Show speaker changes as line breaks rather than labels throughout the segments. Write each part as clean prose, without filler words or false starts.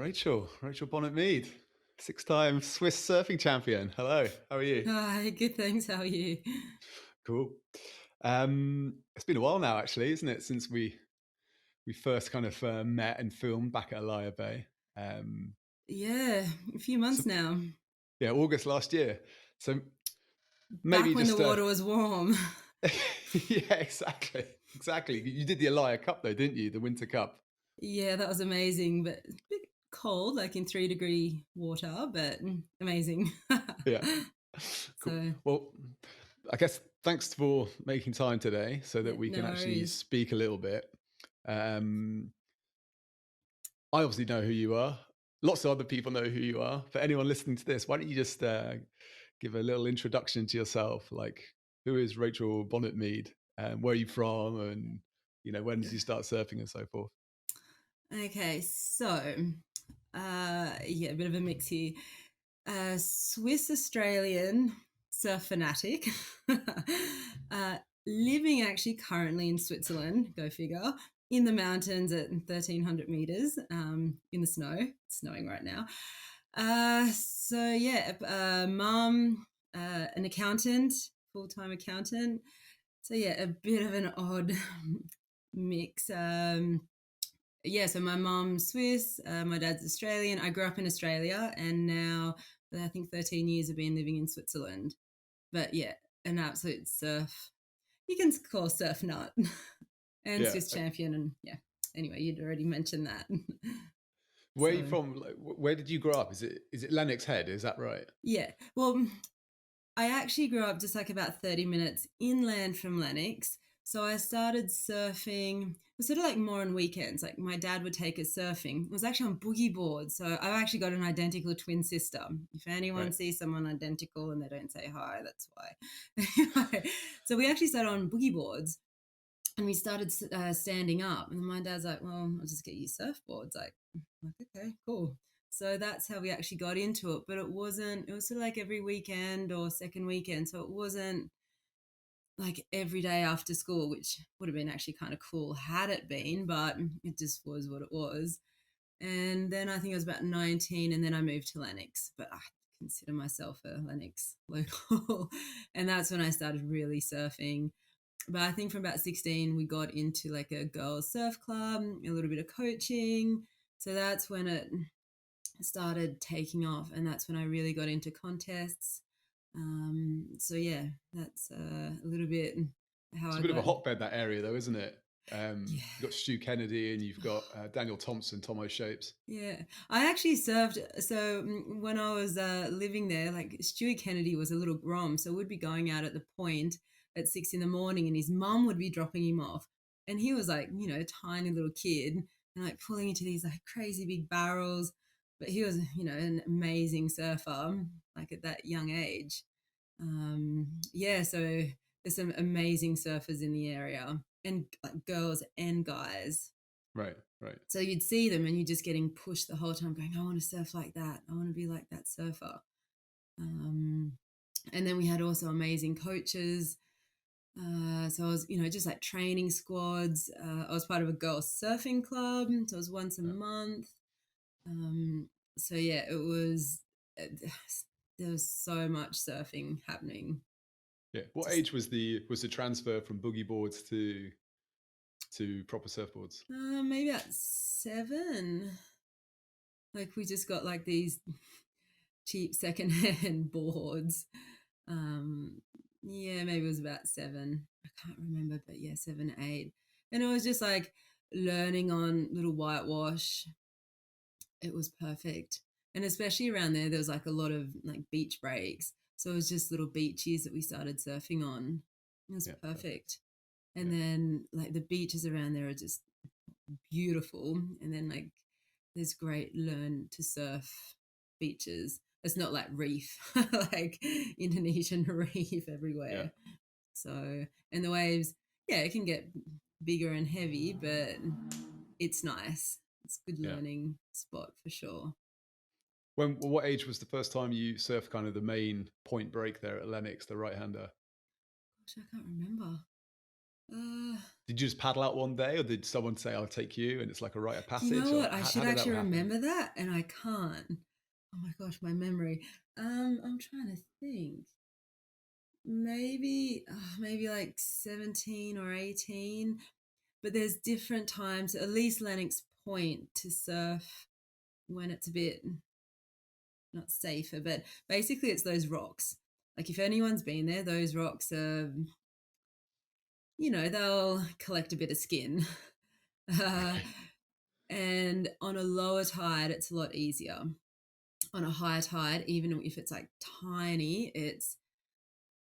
Rachel Bonnetmead, six-time Swiss surfing champion. Hello, how are you?
Hi, good, thanks. How are you?
Cool. It's been a while now, actually, isn't it, since we first kind of met and filmed back at Alaya Bay. Um,
Yeah, a few
so
months now.
yeah, August last year. So maybe
Back when the
just
water was warm.
yeah, exactly. You did the Alaya Cup though, didn't you? The Winter Cup.
Yeah, that was amazing, but a bit cold, like in 3-degree water, but amazing.
Yeah, cool.
So,
Well, I guess thanks for making time today so
yeah,
that we
no
can actually
worries.
speak a little bit. Um, I obviously know who you are. Lots of other people know who you are. For anyone listening to this, why don't you just give a little introduction to yourself? Like, who is Rachel Bonnetmead? And where are you from? And when did you start surfing and so forth?
Okay, so, yeah, a bit of a mix here. Swiss Australian surf fanatic, uh, living actually currently in Switzerland, go figure, in the mountains at 1300 meters in the snow. It's snowing right now. So, yeah, mum, an accountant, full time accountant. So, yeah, a bit of an odd mix. Yeah, so my mom's Swiss, my dad's Australian. I grew up in Australia, and now I think 13 years I've been living in Switzerland. But yeah, an absolute surf. You can call surf nut and
Yeah.
Swiss champion. And yeah, anyway, you'd already mentioned that.
Where are you
So
from? Like, where did you grow up? Is it Lennox Head? Is that right?
yeah, well, I actually grew up just like about 30 minutes inland from Lennox. So I started surfing. It was sort of like more on weekends. Like my dad would take us surfing. It was actually on boogie boards. So I've actually got an identical twin sister. If anyone
Right.
sees someone identical and they don't say hi, that's why. Anyway, so we actually started on boogie boards and we started standing up. And my dad's like, "Well, I'll just get you surfboards." Like, okay, cool. So that's how we actually got into it. But it wasn't. It was sort of like every weekend or second weekend. So it wasn't like every day after school, which would have been actually kind of cool had it been. But it just was what it was. And then I think I was about 19, and then I moved to Lennox. But I consider myself a Lennox local, and that's when I started really surfing. But I think from about 16 we got into like a girls surf club, a little bit of coaching. So that's when it started taking off, and that's when I really got into contests. So yeah, that's a little bit how
It's a
I
bit of a
got.
hotbed, that area, though, isn't it?
Yeah.
You've got Stu Kennedy and you've got Daniel Thompson, Tomo Shapes.
Yeah, I actually served. So when I was living there, like Stuart Kennedy was a little grom, so we'd be going out at the point at 6 in the morning, and his mum would be dropping him off, and he was like, tiny little kid, and like pulling into these like crazy big barrels, but he was, an amazing surfer, like at that young age. Yeah, so there's some amazing surfers in the area, and like girls and guys.
Right, right.
So you'd see them and you're just getting pushed the whole time, going, I want to surf like that. I want to be like that surfer. Um, and then we had also amazing coaches. So I was, just like training squads. I was part of a girls surfing club. So it was once a
Yeah.
month. Um, so yeah, it was, there was so much surfing happening.
Yeah. What
Just
age was the transfer from boogie boards to proper surfboards?
maybe at 7. Like we just got like these cheap secondhand boards. Um, yeah, maybe it was about 7. I can't remember, but yeah, 7, 8. And it was just like learning on little whitewash. It was perfect. And especially around there was like a lot of like beach breaks. So it was just little beaches that we started surfing on. It was
Yeah, perfect.
perfect. And
Yeah,
then like the beaches around there are just beautiful. And then like there's great learn to surf beaches. It's not like reef, like Indonesian reef
yeah,
everywhere. So, and the waves, yeah, it can get bigger and heavy, but it's nice. It's a good
yeah.
learning spot for sure.
What age was the first time you surfed kind of the main point break there at Lennox, the right hander?
Gosh, I can't remember. Uh,
Did you just paddle out one day, or did someone say, "I'll take you," and it's like a rite of
you
passage,
know
or
what? I
how
should
did that
actually
happen?
remember that, and I can't. Oh my gosh, my memory. I'm trying to think. Maybe like 17 or 18. But there's different times, at least Lennox Point, to surf when it's a bit not safer, but basically it's those rocks. Like if anyone's been there, those rocks are, they'll collect a bit of skin. uh,
Okay.
and on a lower tide, it's a lot easier. On a high tide, even if it's like tiny, it's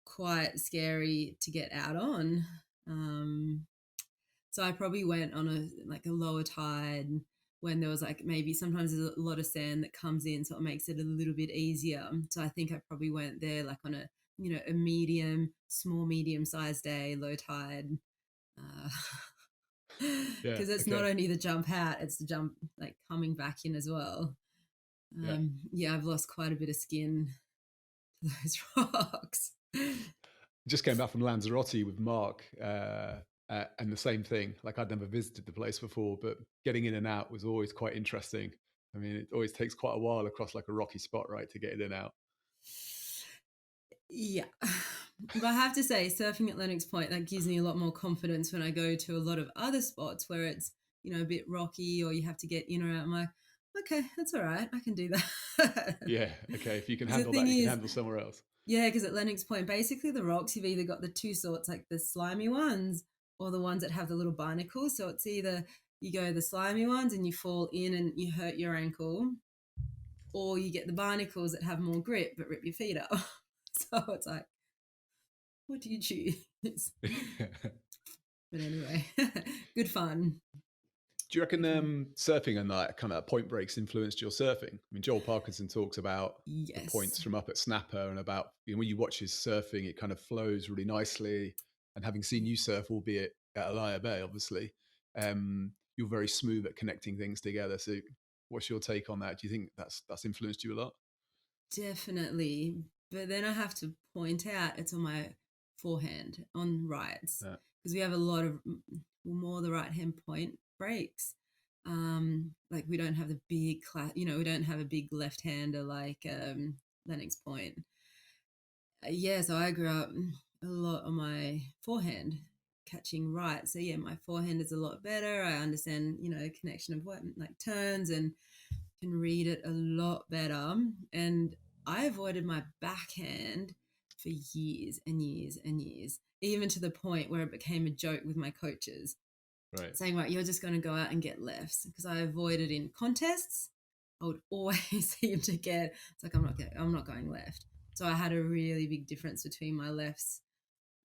quite scary to get out on. Um, So I probably went on a lower tide when there was like maybe sometimes there's a lot of sand that comes in, so it makes it a little bit easier. So I think I probably went there like on a small medium sized day, low tide,
Yeah.
because it's not
Okay.
only the jump out, it's the jump like coming back in as well.
Yeah.
Yeah, I've lost quite a bit of skin to those rocks.
Just came back from Lanzarote with Mark, and the same thing. Like I'd never visited the place before, but getting in and out was always quite interesting. I mean, it always takes quite a while across like a rocky spot, right, to get in and out.
Yeah. But I have to say, surfing at Lennox Point, that gives me a lot more confidence when I go to a lot of other spots where it's, a bit rocky or you have to get in or out. I'm like, okay, that's all right. I can do that.
Yeah. Okay. If you can
Because the
handle
thing
that, you can
is,
handle somewhere else.
yeah, because at Lennox Point, basically the rocks, you've either got the two sorts, like the slimy ones or the ones that have the little barnacles. So it's either you go the slimy ones and you fall in and you hurt your ankle, or you get the barnacles that have more grip but rip your feet up. So it's like, what do you choose? But anyway, good fun.
Do you reckon
Good fun.
surfing and like kind of point breaks influenced your surfing? I mean, Joel Parkinson talks about the points
Yes,
from up at Snapper and about when you watch his surfing, it kind of flows really nicely. And having seen you surf, albeit at Alaya Bay, obviously, you're very smooth at connecting things together. So, what's your take on that? Do you think that's influenced you a lot?
definitely. But then I have to point out it's on my forehand on rights
Yeah,
because we have a lot of more the right hand point breaks. Like we don't have the big we don't have a big left hander like Lennox Point. Yeah, so I grew up a lot on my forehand catching right. So yeah, my forehand is a lot better. I understand, connection of what like turns and can read it a lot better. And I avoided my backhand for years and years and years, even to the point where it became a joke with my coaches,
right.
saying, right, you're just going to go out and get lefts because I avoided in contests. I would always seem to get, it's like, I'm not going left. So I had a really big difference between my lefts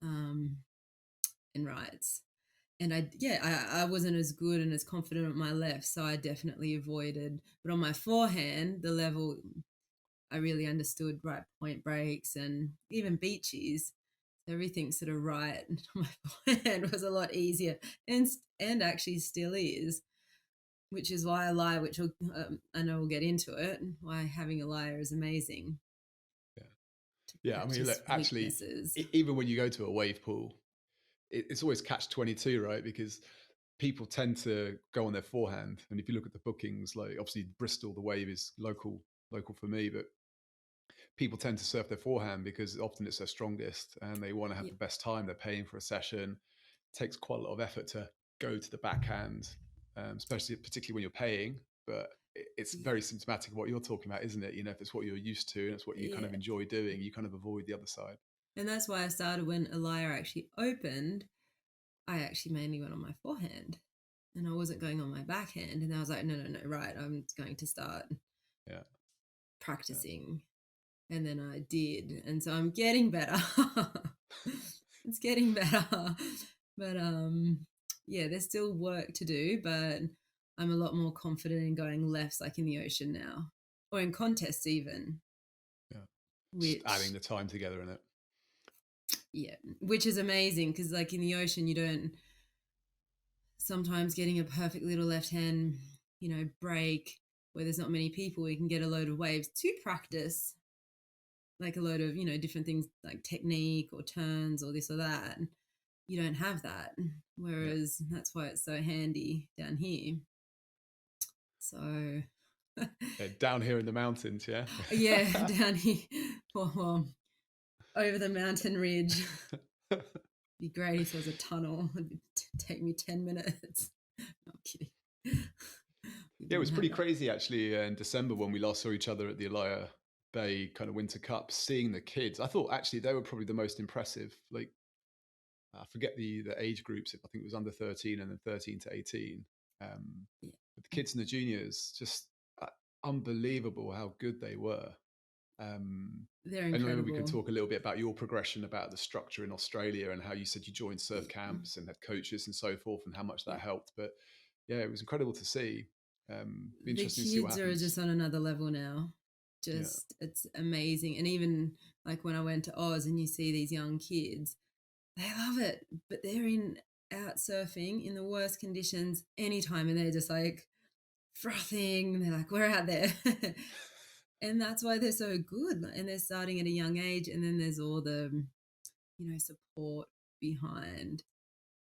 um, and rights. And I wasn't as good and as confident on my left, so I definitely avoided. But on my forehand, the level I really understood right point breaks and even beaches. So everything sort of right on my forehand was a lot easier, and actually still is, which is why a lie, which I know we'll get into it, why having a liar is amazing
Yeah.
to
Yeah. I mean, look,
practice
actually,
weaknesses.
even when you go to a wave pool, it's always catch 22, right? Because people tend to go on their forehand. And if you look at the bookings, like obviously Bristol, the wave is local for me, but people tend to surf their forehand because often it's their strongest and they want to have
Yeah,
the best time. They're paying for a session. It takes quite a lot of effort to go to the backhand, especially particularly when you're paying. But it's
yeah,
very symptomatic of what you're talking about, isn't it? You know, if it's what you're used to and it's what you kind of
yeah.
enjoy doing, you kind of avoid the other side.
And that's why I started when a liar actually opened. I actually mainly went on my forehand and I wasn't going on my backhand. And I was like, no, no, no, right, I'm going to start
Yeah, yeah,
practicing. And then I did. And so I'm getting better. It's getting better. But yeah, there's still work to do, but I'm a lot more confident in going lefts like in the ocean now. Or in contests even,
yeah. Just adding
which
the time together in it.
yeah, which is amazing because like in the ocean you don't sometimes getting a perfect little left hand, break where there's not many people, we can get a load of waves to practice like a load of, different things like technique or turns or this or that. you don't have that.
Yeah.
Whereas that's why it's so handy down here. So,
Yeah, down here in the mountains, yeah.
yeah, down here, well, over the mountain ridge. Be great if there was a tunnel. It'd take me 10 minutes. No, I'm kidding. We
Yeah, it was
wouldn't have
pretty
that.
crazy actually in December when we last saw each other at the Elia Bay kind of Winter Cup, seeing the kids. I thought actually they were probably the most impressive. Like I forget the age groups. I think it was under 13 and then 13 to 18. Um,
Yeah,
but the kids and the juniors, just unbelievable how good they were. Um,
they're
and maybe we could
incredible.
talk a little bit about your progression, about the structure in Australia and how you said you joined surf
Yeah,
camps and had coaches and so forth and how much
yeah.
that helped. But yeah, it was incredible to see. Be
The
interesting to see what
kids are
happens.
just on another level now.
Yeah.
Just, it's amazing. And even like when I went to Oz and you see these young kids, they love it, but they're in out surfing in the worst conditions anytime, and they're just like frothing. They're like, we're out there. And that's why they're so good. And they're starting at a young age. And then there's all the, support behind.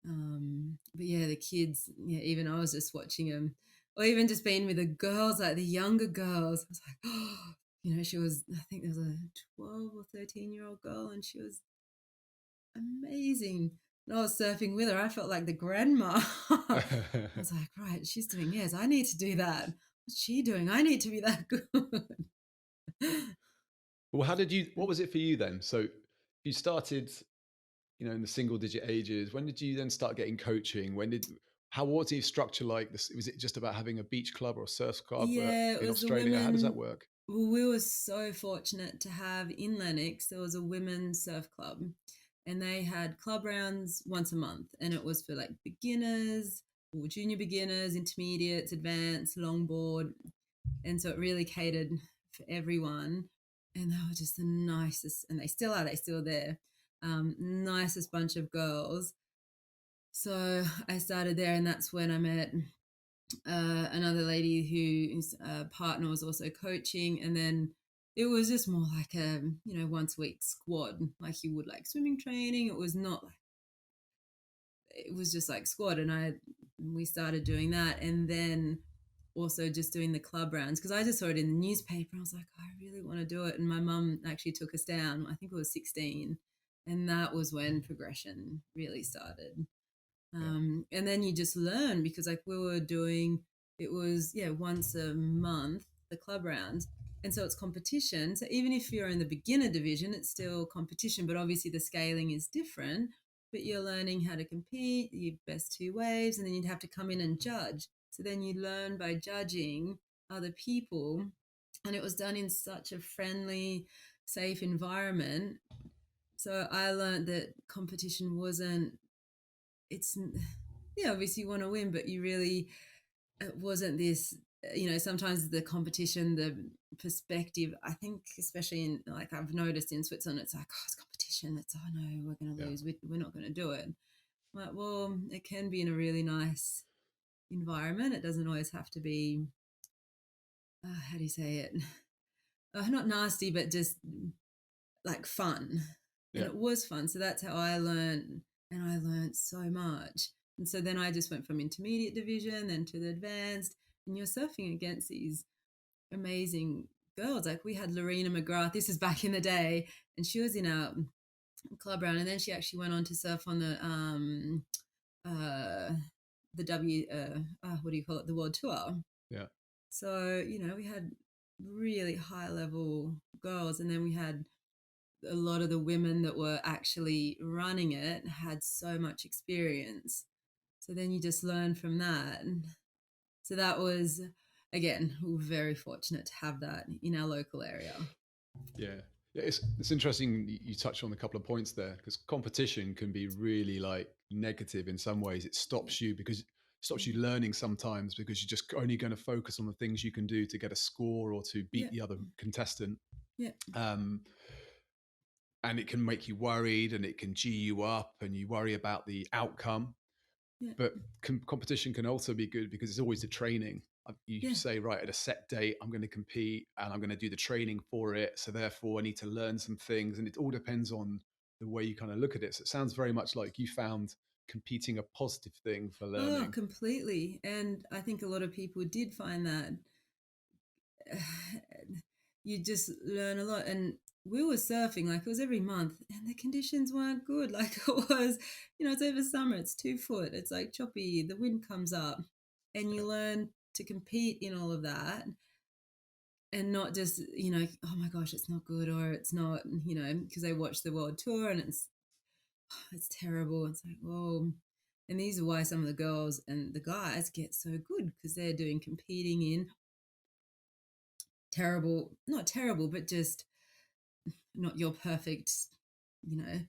But yeah, the kids, yeah, even I was just watching them, or even just being with the girls, like the younger girls. I was like, oh, she was, I think there was a 12 or 13-year-old girl, and she was amazing. And I was surfing with her. I felt like the grandma. I was like, right, she's doing, yes, I need to do that. What's she doing? I need to be that good.
Well, what was it for you then? So you started, in the single digit ages. When did you then start getting coaching? How was the structure like? Was it just about having a beach club or a surf club
Yeah, it
in
was the
Australia? How does that
women.
work?
Well, we were so fortunate to have in Lennox, there was a women's surf club, and they had club rounds once a month, and it was for like beginners or junior beginners, intermediates, advanced, longboard. And so it really catered for everyone. And they were just the nicest, and they still are, they still there. Nicest bunch of girls. So I started there, and that's when I met another lady whose partner was also coaching. And then it was just more like a, once a week squad, like you would like swimming training. It was not like, it was just like squad. And we started doing that. And then also just doing the club rounds, because I just saw it in the newspaper. I was like, I really want to do it. And my mum actually took us down. I think it was 16. And that was when progression really started.
Yeah.
And then you just learn, because like we were doing, it was, yeah, once a month, the club rounds. And so it's competition. So even if you're in the beginner division, it's still competition, but obviously the scaling is different. But you're learning how to compete, your best two waves, and then you'd have to come in and judge. So then you learn by judging other people. And it was done in such a friendly, safe environment. So I learned that competition wasn't, it's, yeah, obviously you want to win, but you really, it wasn't this, sometimes the competition, the perspective, I think, especially in, like, I've noticed in Switzerland, it's like, oh, it's competition. It's, oh no, we're going to
Yeah.
lose. We're not going to do it. Like, well, it can be in a really nice environment. It doesn't always have to be, how do you say it? Not nasty, but just like fun. And
Yeah.
it was fun. So that's how I learned. And I learned so much. And so then I just went from intermediate division then to the advanced. And you're surfing against these amazing girls. Like we had Lorena McGrath. This is back in the day. And she was in our club round. And then she actually went on to surf on the what do you call it? The world tour.
Yeah.
So, we had really high level girls. And then we had a lot of the women that were actually running it had so much experience. So then you just learn from that. So that was, again, we were very fortunate to have that in our local area.
Yeah. Yeah, it's interesting you touch on a couple of points there because competition can be really like negative in some ways. It
Yeah.
stops you because it stops you learning sometimes because you're just only going to focus on the things you can do to get a score or to beat
Yeah.
the other contestant.
Yeah.
Um, and it can make you worried and it can G you up and you worry about the outcome.
Yeah.
But competition can also be good because it's always the training. You
Yeah.
say, right, at a set date, I'm going to compete and I'm going to do the training for it. So therefore, I need to learn some things. And it all depends on the way you kind of look at it. So it sounds very much like you found competing a positive thing for
Oh,
learning.
completely. And I think a lot of people did find that you just learn a lot. And we were surfing, like it was every month, and the conditions weren't good. Like it was, it's over summer, it's 2 foot, it's like choppy, the wind comes up, and
Yeah.
you learn to compete in all of that and not just, oh my gosh, it's not good, or it's not, because they watch the world tour and it's terrible. It's like, whoa. And these are why some of the girls and the guys get so good, because they're doing competing in terrible, not terrible, but just not your perfect, you know,
Yeah.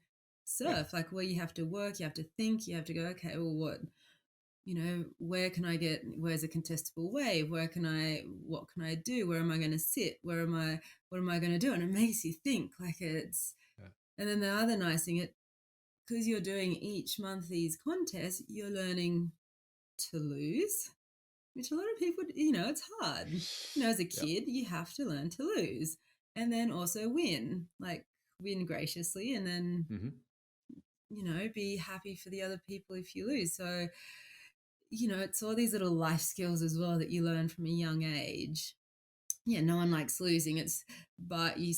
surf, like where you have to work, you have to think, you have to go, okay, well, where can I get, where's a contestable wave? What can I do? Where am I going to sit? What am I going to do? And it makes you think, like
Yeah.
and then the other nice thing, because you're doing each month these contests, you're learning to lose, which a lot of people, it's hard. As a
Yeah.
kid, you have to learn to lose and then also win, like win graciously, and then,
Mm-hmm.
be happy for the other people if you lose. So, it's all these little life skills as well that you learn from a young age. Yeah, no one likes losing. But you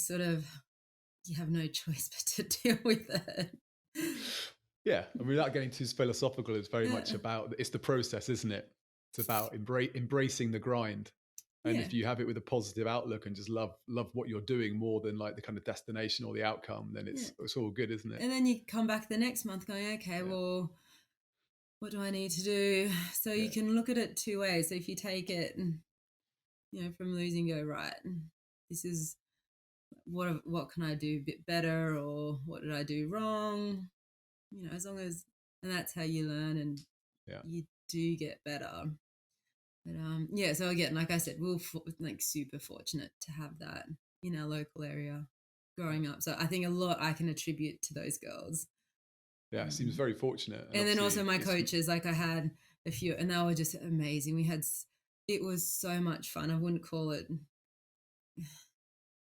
have no choice but to deal with it.
Yeah, I mean, without getting too philosophical, it's very much
Yeah.
about it's the process, isn't it? It's about embracing the grind, and
Yeah.
if you have it with a positive outlook and just love what you're doing more than like the kind of destination or the outcome, then
Yeah.
it's all good, isn't it?
And then you come back the next month going, okay,
Yeah,
well, what do I need to do? So you
yeah,
can look at it two ways. So if you take it, from losing, go, right, this is what can I do a bit better, or what did I do wrong? As long as, and that's how you learn, and
yeah,
you do get better. But yeah, so again, like I said, we're like super fortunate to have that in our local area
yeah.
growing up. So I think a lot I can attribute to those girls.
Yeah, it seems
Um,
very fortunate, and
and then also
obviously
my
it's
coaches, like I had a few, and they were just amazing. It was so much fun. I wouldn't call it,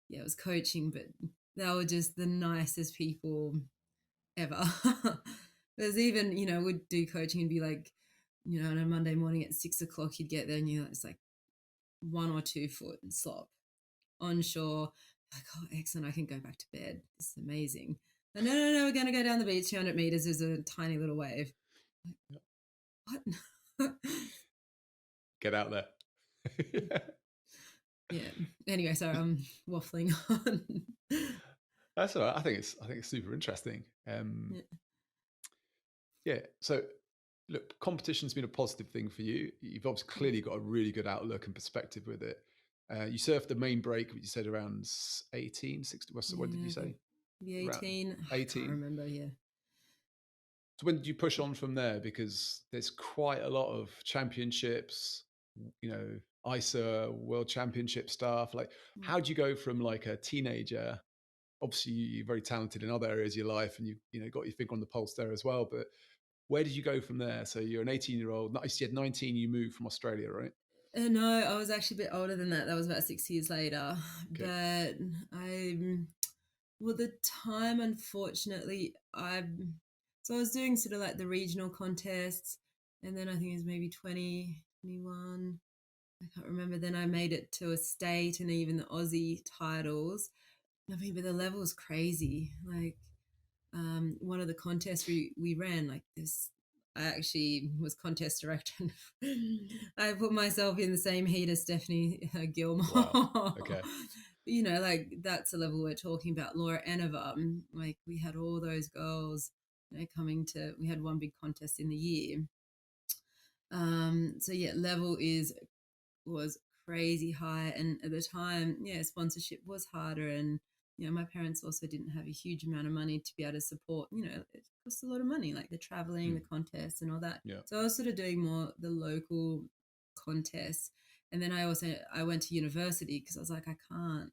yeah, it was coaching, but they were just the nicest people ever. There's even, we'd do coaching and be like, on a Monday morning at 6 o'clock, you'd get there and it's like 1 or 2 foot and slop onshore. Like, oh, excellent, I can go back to bed. This is amazing. And no, we're going to go down the beach. 200 meters is a tiny little wave.
yeah,
Like, what?
get out there. Yeah.
Yeah. Anyway, sorry, I'm waffling on.
That's all right. I think it's super interesting.
Yeah.
Yeah. So, look, competition's been a positive thing for you. You've obviously
Yeah.
clearly got a really good outlook and perspective with it. You surfed the main break, which you said around 18, 60. What did
Yeah,
you
I think
say?
maybe
Around
18. I can't
18.
remember. Yeah.
So when did you push on from there? Because there's quite a lot of championships, ISA World Championship stuff. Like,
Mm.
how do you go from like a teenager? Obviously, you're very talented in other areas of your life, and you got your finger on the pulse there as well. But where did you go from there? So you're an 18-year-old. You said 19. You moved from Australia, right?
No, I was actually a bit older than that. That was about 6 years later.
Okay.
But well, the time, unfortunately, so I was doing sort of like the regional contests, and then I think it was maybe 2021. I can't remember. Then I made it to a state and even the Aussie titles. I mean, but the level was crazy. Like, one of the contests we ran, like this, I actually was contest director. I put myself in the same heat as Stephanie
Wow.
Gilmore.
Okay.
Like that's the level we're talking about. Laura Enover, like we had all those girls, coming to. We had one big contest in the year. So yeah, level was crazy high, and at the time, yeah, sponsorship was harder, and my parents also didn't have a huge amount of money to be able to support. It costs a lot of money, like the traveling, the
Mm.
contests, and all that.
Yeah.
So I was sort of doing more the local contests, and then I went to university because I was like, I can't.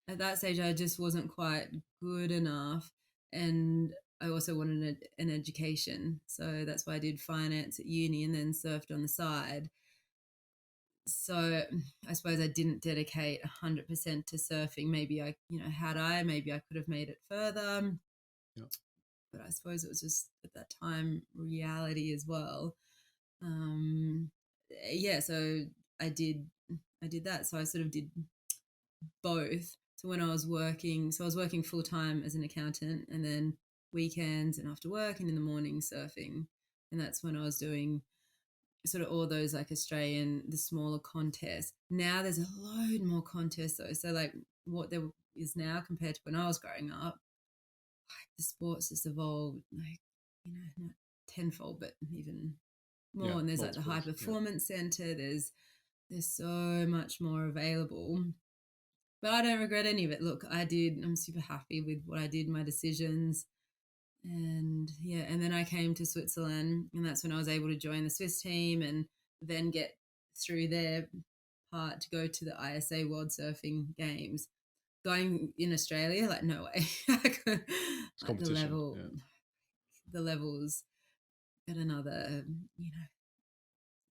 At that stage, I just wasn't quite good enough, and I also wanted an education, so that's why I did finance at uni and then surfed on the side. So I suppose I didn't dedicate 100% to surfing. Maybe maybe I could have made it further,
Yeah.
but I suppose it was just at that time reality as well. Um, yeah, so I did I did that. So I sort of did both. So when I was working, I was working full time as an accountant, and then weekends and after work and in the morning surfing. And that's when I was doing sort of all those like the smaller contests. Now there's a load more contests though. So like what there is now compared to when I was growing up, like the sports just evolved like, not tenfold, but even
Yeah.
more. And there's like the high
Multiples. Yeah.
performance center. There's so much more available. But I don't regret any of it. Look, I'm super happy with what I did, my decisions. And yeah, and then I came to Switzerland, and that's when I was able to join the Swiss team and then get through their part to go to the ISA World Surfing Games. Going in Australia, like no way.
It's
Like
competition. Yeah.
the levels at another,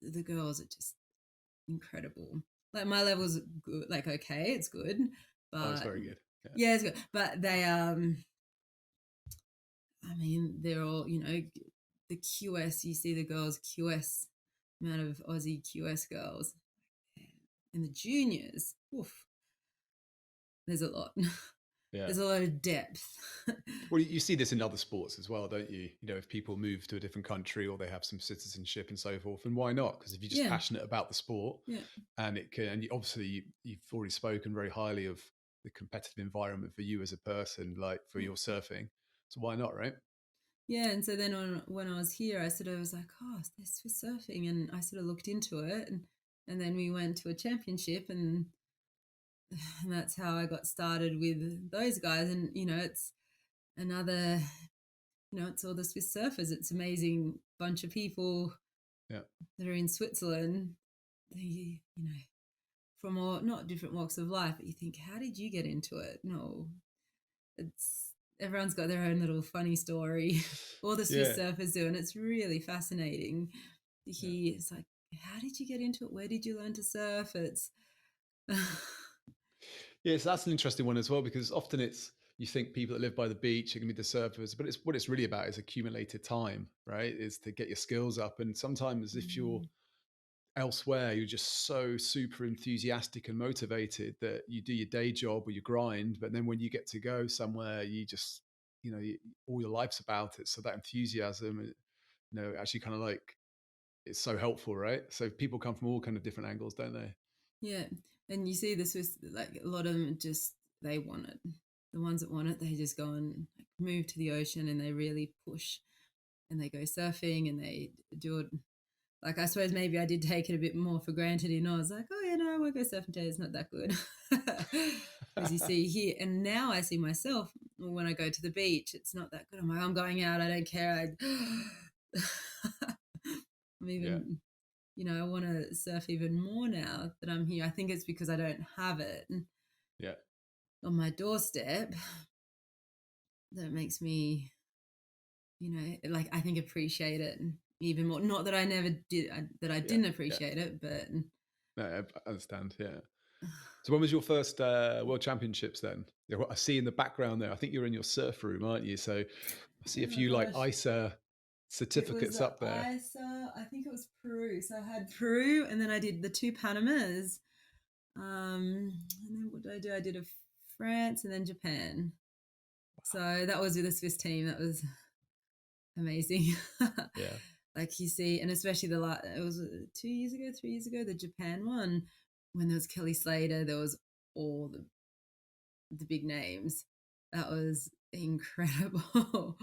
the girls are just incredible. Like my level's good, like okay, it's good,
Oh, it's
but
very good. Yeah.
yeah, it's good. But they I mean, they're all, the QS, you see the girls QS, amount of Aussie QS girls. And the juniors, oof, there's a lot.
Yeah.
There's a lot of depth.
Well, you see this in other sports as well, don't you? You know, if people move to a different country or they have some citizenship and so forth, and why not? Because if you're just
Yeah,
passionate about the sport,
yeah,
and it can, and you've already spoken very highly of the competitive environment for you as a person, like for
yeah.
your surfing. So why not, right?
Yeah, and so then when I was here, I sort of was like, oh, this for surfing, and I sort of looked into it, and then we went to a championship, and that's how I got started with those guys, and it's another, it's all the Swiss surfers. It's amazing bunch of people
Yeah,
that are in Switzerland. They, from all not different walks of life, but you think, how did you get into it? No, it's everyone's got their own little funny story. All the Swiss
yeah,
surfers do, and it's really fascinating to
yeah.
hear. It's like, how did you get into it? Where did you learn to surf? It's
Yeah, so that's an interesting one as well because often it's you think people that live by the beach are going to be the surfers, but it's what it's really about is accumulated time, right? Is to get your skills up, and sometimes if you're
Mm,
elsewhere, you're just so super enthusiastic and motivated that you do your day job or you grind, but then when you get to go somewhere, you just all your life's about it. So that enthusiasm, actually kind of like it's so helpful, right? So people come from all kind of different angles, don't they?
yeah, and you see the Swiss, like a lot of them just they want it. The ones that want it, they just go and like, move to the ocean, and they really push, and they go surfing, and they do it. Like I suppose maybe I did take it a bit more for granted. I was like, oh yeah, no, I won't go surfing today. It's not that good. As you see here, and now I see myself when I go to the beach, it's not that good. I'm like, I'm going out. I don't care. I'm
Yeah,
even, I want to surf even more now that I'm here. I think it's because I don't have it
yeah,
on my doorstep that makes me, like I think appreciate it even more. Not that I never did, that I
yeah,
didn't
yeah.
appreciate it, but
No, I understand. Yeah. So when was your first World Championships then? Yeah, what I see in the background there, I think you're in your surf room, aren't you? So I see
oh
a
my
few like
gosh.
ISA
It was
certificates
the
up there.
ISA, I think it was Peru. So I had Peru and then I did the two Panamas. And then what did I do? I did a France and then Japan. So that was with the Swiss team. That was amazing.
Yeah,
Like you see, and especially it was 2 years ago, 3 years ago, the Japan one, when there was Kelly Slater, there was all the big names. That was incredible.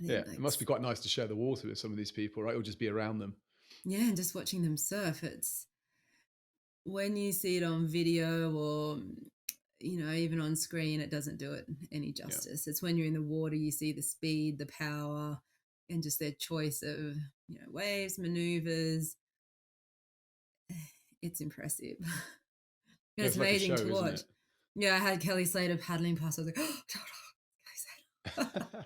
I
yeah.
think
It
like
must be quite nice to share the water with some of these people, right? Or just be around them.
yeah, and just watching them surf, it's when you see it on video or even on screen, it doesn't do it any
Yeah.
justice. It's when you're in the water, you see the speed, the power, and just their choice of waves, maneuvers. It's impressive. And
Yeah,
it's
it's like a
amazing
show,
to
isn't
watch.
it?
Yeah, I had Kelly Slater paddling past. I was like, oh, Kelly Slater.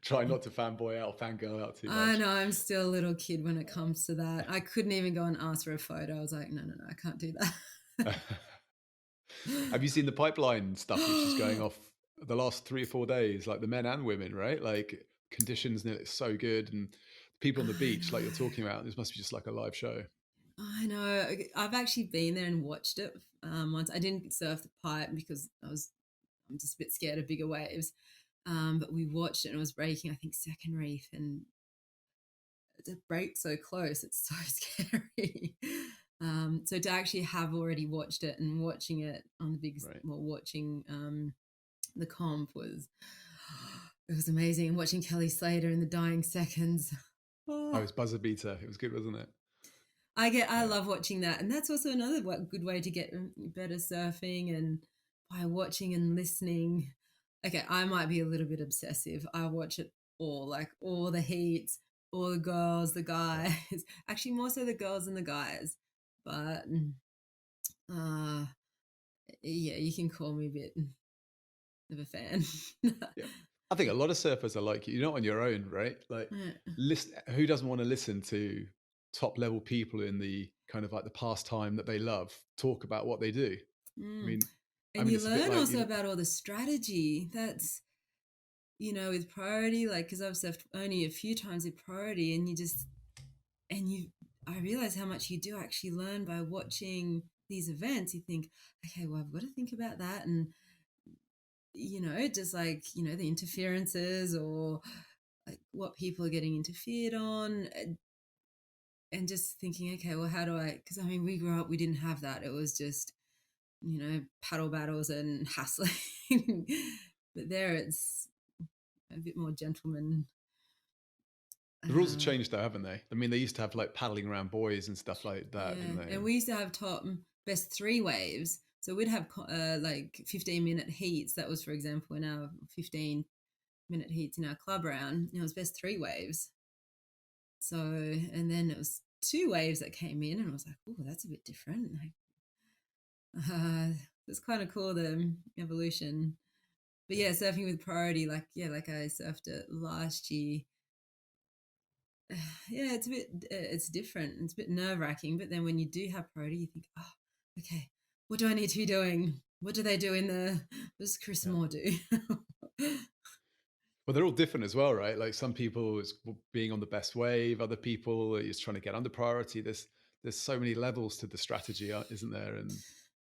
Try not to fanboy out, fangirl out too
I
much.
know I'm still a little kid when it comes to that. I couldn't even go and ask for a photo. I was like, no, no, no, I can't do that.
Have you seen the pipeline stuff which is going off the last 3 or 4 days, like the men and women, right? Like conditions and it's so good, and people on the
I
beach, like you're
know.
talking about, this must be just like a live show.
I know. I've actually been there and watched it once. I didn't surf the pipe because I'm just a bit scared of bigger waves. But we watched it and it was breaking, I think, second reef, and to break so close, it's so scary. So to actually have already watched it and watching it on the big,
Right.
well, watching the comp was, it was amazing. And watching Kelly Slater in the dying seconds.
Oh,
Oh,
it was buzzer beater. It was good, wasn't it?
I
Yeah.
love watching that, and that's also another good way to get better surfing, and by watching and listening. Okay, I might be a little bit obsessive. I watch it all, like all the heats, all the girls, the
Yeah.
guys. Actually, more so the girls than the guys. But uh, yeah, you can call me a bit of a fan.
Yeah. I think a lot of surfers are like you. You're not on your own, right? Like,
Yeah.
listen, who doesn't want to listen to top level people in the kind of like the pastime that they love talk about what they do? I
Mm.
mean,
And you
it's a bit
learn
like
also about all the strategy. That's, with priority, like, because I've surfed only a few times with priority, and you, I realize how much you do actually learn by watching these events. You think, okay, well, I've got to think about that. And, just like, the interferences, or like what people are getting interfered on, and just thinking, okay, well, how do I, because I mean, we grew up, we didn't have that. It was just, paddle battles and hassling. But there it's a bit more gentleman.
the rules have
Uh,
changed though, haven't they? I mean, they used to have like paddling around buoys and stuff like that,
yeah,
didn't they?
and
And
we used to have top best three waves. So we'd have like 15-minute heats. That was, for example, in our 15-minute heats in our club round. It was best three waves. So, and then it was two waves that came in, and I was like, oh, that's a bit different. Like, it's kind of cool, the evolution. But
yeah,
yeah, surfing with priority, like, yeah, like I surfed it last year. Yeah, it's different. It's a bit nerve wracking. But then when you do have priority, you think, oh, okay, what do I need to be doing? What do they do in the, what does Chris
yeah.
Moore do?
Well, they're all different as well, right? Like some people it's being on the best wave, other people is trying to get under priority. There's so many levels to the strategy, isn't there? And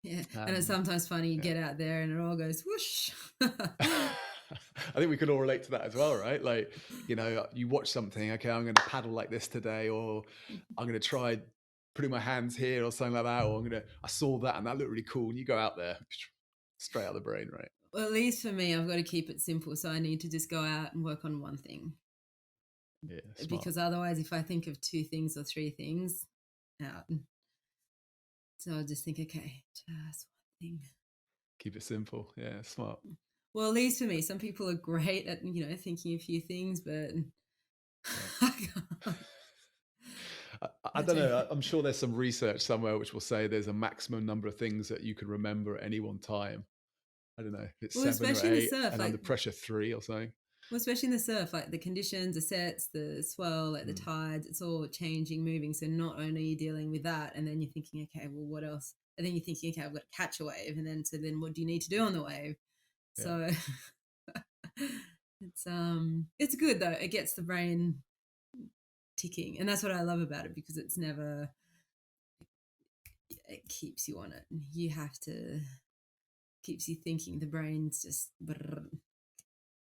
Yeah. And it's
um,
sometimes funny, you
yeah.
get out there and it all goes whoosh.
I think we can all relate to that as well, right? Like, you watch something, okay, I'm going to paddle like this today, or I'm going to try putting my hands here or something like that, or I saw that and that looked really cool. And you go out there straight out of the brain, right?
Well, at least for me, I've got to keep it simple. So I need to just go out and work on one thing.
Yeah, smart.
Because otherwise, if I think of two things or three things, out. So I'll just think, okay, just one thing.
Keep it simple. Yeah, smart.
Well, at least for me, some people are great at, thinking a few things, but
Yeah.
I can't.
I
I
don't
do.
know. I'm sure there's some research somewhere which will say there's a maximum number of things that you can remember at any one time. I don't know if it's
Well,
7 or
especially in the
8
surf,
and under pressure 3 or something.
like the conditions, the sets, the swell, like the
Mm,
tides, it's all changing, moving. So not only are you dealing with that, and then you're thinking, okay, well, what else? And then you're thinking, okay, I've got to catch a wave, and then what do you need to do on the wave?
yeah.
So it's good though. It gets the brain ticking, and that's what I love about it, because it's never, it keeps you on it. You have to, keeps you thinking. The brain's just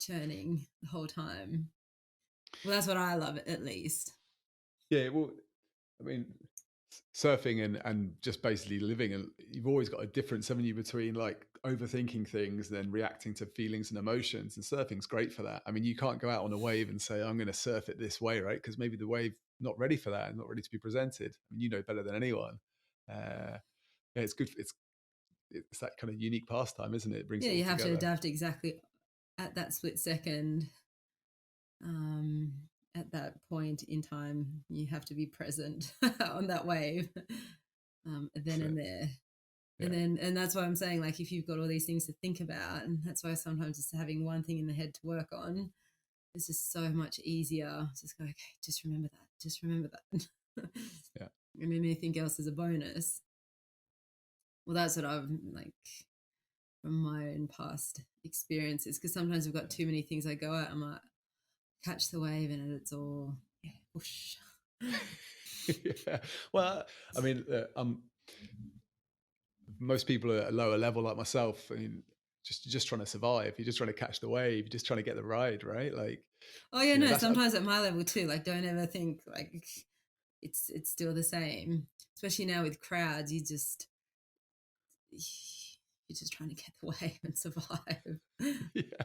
churning the whole time. Well, that's what I love, at least.
Yeah, well, I mean, surfing and just basically living, and you've always got a difference, haven't you, between like overthinking things and then reacting to feelings and emotions. And surfing's great for that. I mean, you can't go out on a wave and say, I'm going to surf it this way, right? Because maybe the wave not ready for that and not ready to be presented. I mean, you know better than anyone. Yeah, it's good. It's that kind of unique pastime, isn't it? It brings
Yeah,
it all
you have to
together.
adapt exactly at that split second. Um, at that point in time, you have to be present on that wave, then
That's
and
it.
there.
Yeah.
And that's why I'm saying, like, if you've got all these things to think about, and that's why sometimes just having one thing in the head to work on is just so much easier. Just go, okay, just remember that. Just remember that.
Yeah.
And anything else is a bonus. Well, that's what I've like from my own past experiences. Because sometimes I've got too many things I go at. I might catch the wave, and it's all whoosh.
Yeah. Well, I mean, most people are at a lower level like myself. I mean, just trying to survive. You're just trying to catch the wave. You're just trying to get the ride, right? Like,
Oh yeah,
you know,
no.
that's
Sometimes at my level too. Like, don't ever think like it's still the same. Especially now with crowds, you're just trying to get the wave and survive.
yeah.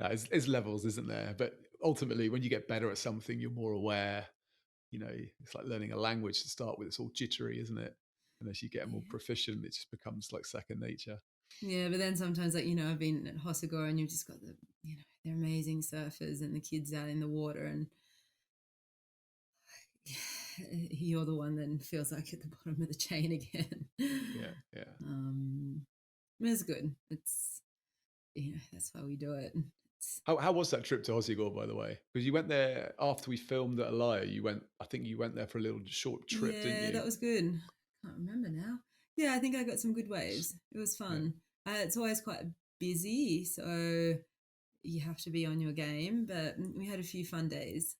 No, there's levels, isn't there? But ultimately, when you get better at something, you're more aware. You know, it's like learning a language to start with. It's all jittery, isn't it? And as you get more proficient, it just becomes like second nature.
Yeah, but then sometimes, like, I've been at Hossagora and you've just got they're amazing surfers and the kids out in the water, and you're the one that feels like at the bottom of the chain again.
Yeah, yeah.
But it's good. It's that's why we do it.
How was that trip to Hossegor, by the way? Because you went there after we filmed at Alaya. I think you went there for a little short trip, didn't
Yeah,
you?
that was good. Can't remember now. Yeah, I think I got some good waves. It was
Yeah,
fun. It's always quite busy, so you have to be on your game. But we had a few fun days.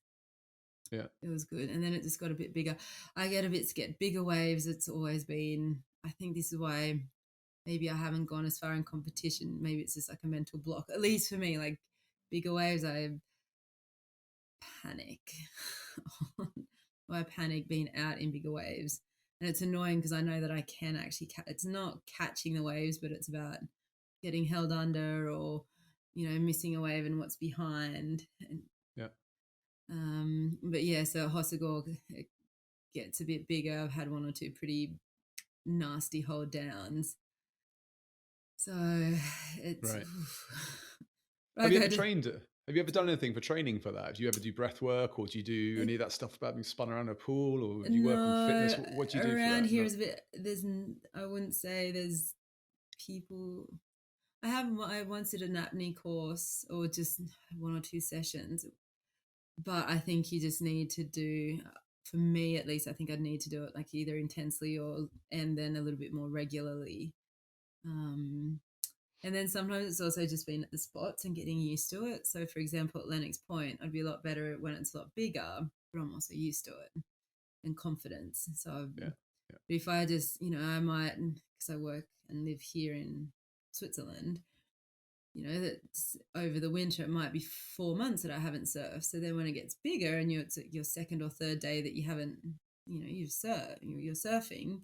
yeah,
It was good, and then it just got a bit bigger. I get a bit scared. Bigger waves. It's always been. I think this is why maybe I haven't gone as far in competition. Maybe it's just like a mental block. At least for me, like bigger waves, I panic. I panic being out in bigger waves. And it's annoying because I know that I can actually it's not catching the waves, but it's about getting held under or, missing a wave and what's behind. And,
yeah.
but yeah, so Hossagor, it gets a bit bigger. I've had one or two pretty nasty hold downs. So it's,
Right.
like I
Have you ever done anything for training for that? Do you ever do breath work, or do you do any of that stuff about being spun around a pool, or do you work on fitness?
no,
What do you do for
around
that?
here
No.
is a bit, I wouldn't say there's people. I once did an apnea course or just one or two sessions, but I think you just need to do, for me at least, I think I'd need to do it like either intensely and then a little bit more regularly. Um, and then sometimes it's also just being at the spots and getting used to it. So, for example, at Lennox Point, I'd be a lot better when it's a lot bigger, but I'm also used to it and confidence. So,
Yeah,
but if I just, I might, because I work and live here in Switzerland, that over the winter it might be 4 months that I haven't surfed. So then when it gets bigger and it's your second or third day that you haven't, you're surfing,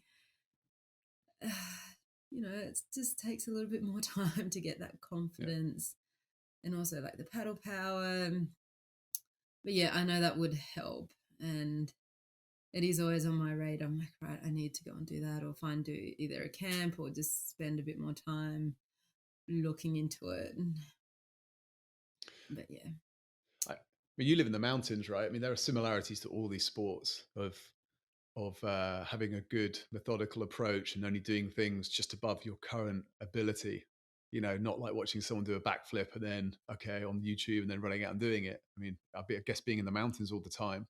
it just takes a little bit more time to get that
yeah,
confidence and also like the paddle power. But yeah, I know that would help, and it is always on my radar. I'm like, right, I need to go and do that or do either a camp or just spend a bit more time looking into it. But yeah.
I mean, you live in the mountains, right? I mean, there are similarities to all these sports of having a good methodical approach and only doing things just above your current ability. You know, not like watching someone do a backflip and then on YouTube and then running out and doing it. I mean, I guess being in the mountains all the time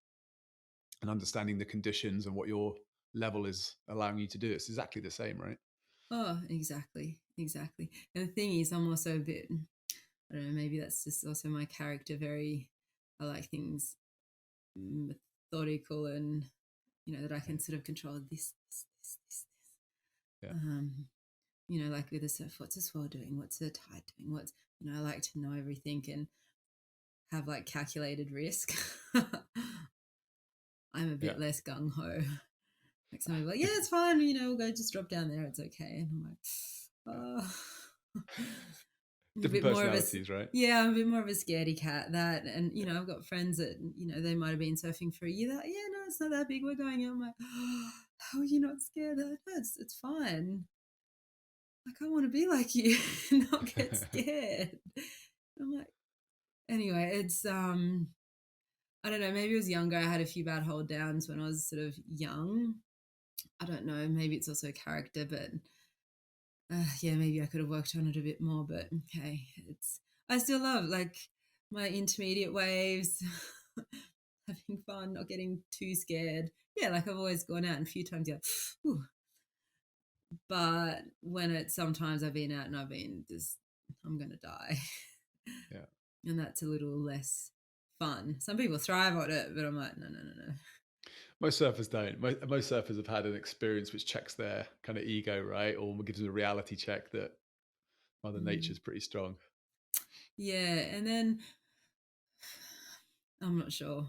and understanding the conditions and what your level is allowing you to do, it's exactly the same, right?
Oh, exactly. Exactly. And the thing is, I'm also a bit, I don't know, maybe that's just also my character. I like things methodical and, that I can sort of control this.
Yeah,
Like with a surf, what's a swell doing? What's a tide doing? I like to know everything and have like calculated risk. I'm a
yeah.
bit less gung ho. Like some people are like, yeah, it's fine. We'll go just drop down there. It's okay. And I'm like, oh. I'm a
Different
bit more of a
personalities, right?
yeah, I'm a bit more of a scaredy cat. That and I've got friends that they might have been surfing for a year. They're like, yeah, no, it's not that big. We're going out. I'm like, oh, how are you not scared? They're like, no, it's fine. Like I want to be like you, and not get scared. I'm like, anyway, it's I don't know. Maybe I was younger. I had a few bad hold downs when I was sort of young. I don't know, maybe it's also character, but yeah, maybe I could have worked on it a bit more. But okay, I still love like my intermediate waves, having fun, not getting too scared. Yeah, like I've always gone out and a few times, yeah, "Ooh," but when it's sometimes I've been out and I've been just, I'm gonna die,
Yeah.
and that's a little less fun. Some people thrive on it, but I'm like, no, no, no, no.
Most surfers don't. Most surfers have had an experience which checks their kind of ego, right? Or gives them a reality check that Mother
Mm.
Nature's pretty strong.
Yeah, and then I'm not sure.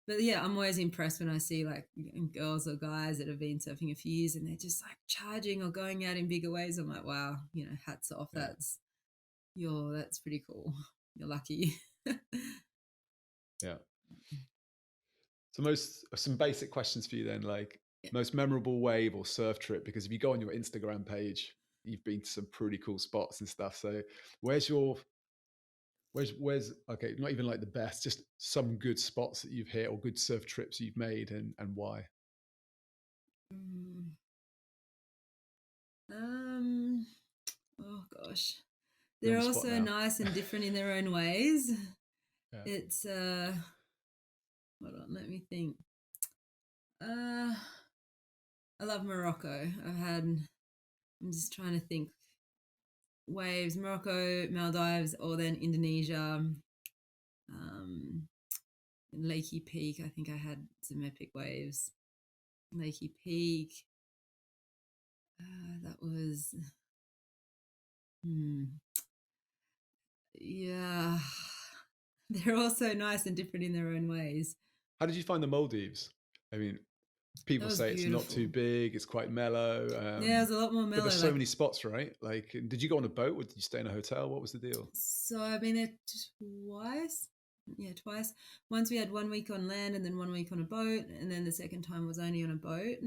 But yeah, I'm always impressed when I see like girls or guys that have been surfing a few years and they're just like charging or going out in bigger waves. I'm like, wow, hats off.
Yeah.
That's pretty cool. You're lucky.
Yeah. So some basic questions for you then, like
Yeah.
most memorable wave or surf trip, because if you go on your Instagram page, you've been to some pretty cool spots and stuff. So where's your where's okay, not even like the best, just some good spots that you've hit or good surf trips you've made and why?
Mm, um. Oh gosh,
You're on
they're
the
all
spot
so
now.
nice and different in their own ways.
Yeah.
It's Hold on, let me think. Uh, I love Morocco. I'm just trying to think. Waves, Morocco, Maldives, or then Indonesia. Um, in Lakey Peak, I think I had some epic waves. Lakey Peak, that was, hmm, yeah. They're all so nice and different in their own ways.
How did you find the Maldives? I mean,
That
people
was
say it's not too
beautiful.
big, it's quite mellow,
Yeah, it was a lot more
but there's
mellow.
so
Like,
many spots, right? Like, did you go on a boat or did you stay in a hotel? What was the deal?
so I've been there twice. Yeah, twice. Once we had 1 week on land and then 1 week on a boat, and then the second time was only on a boat.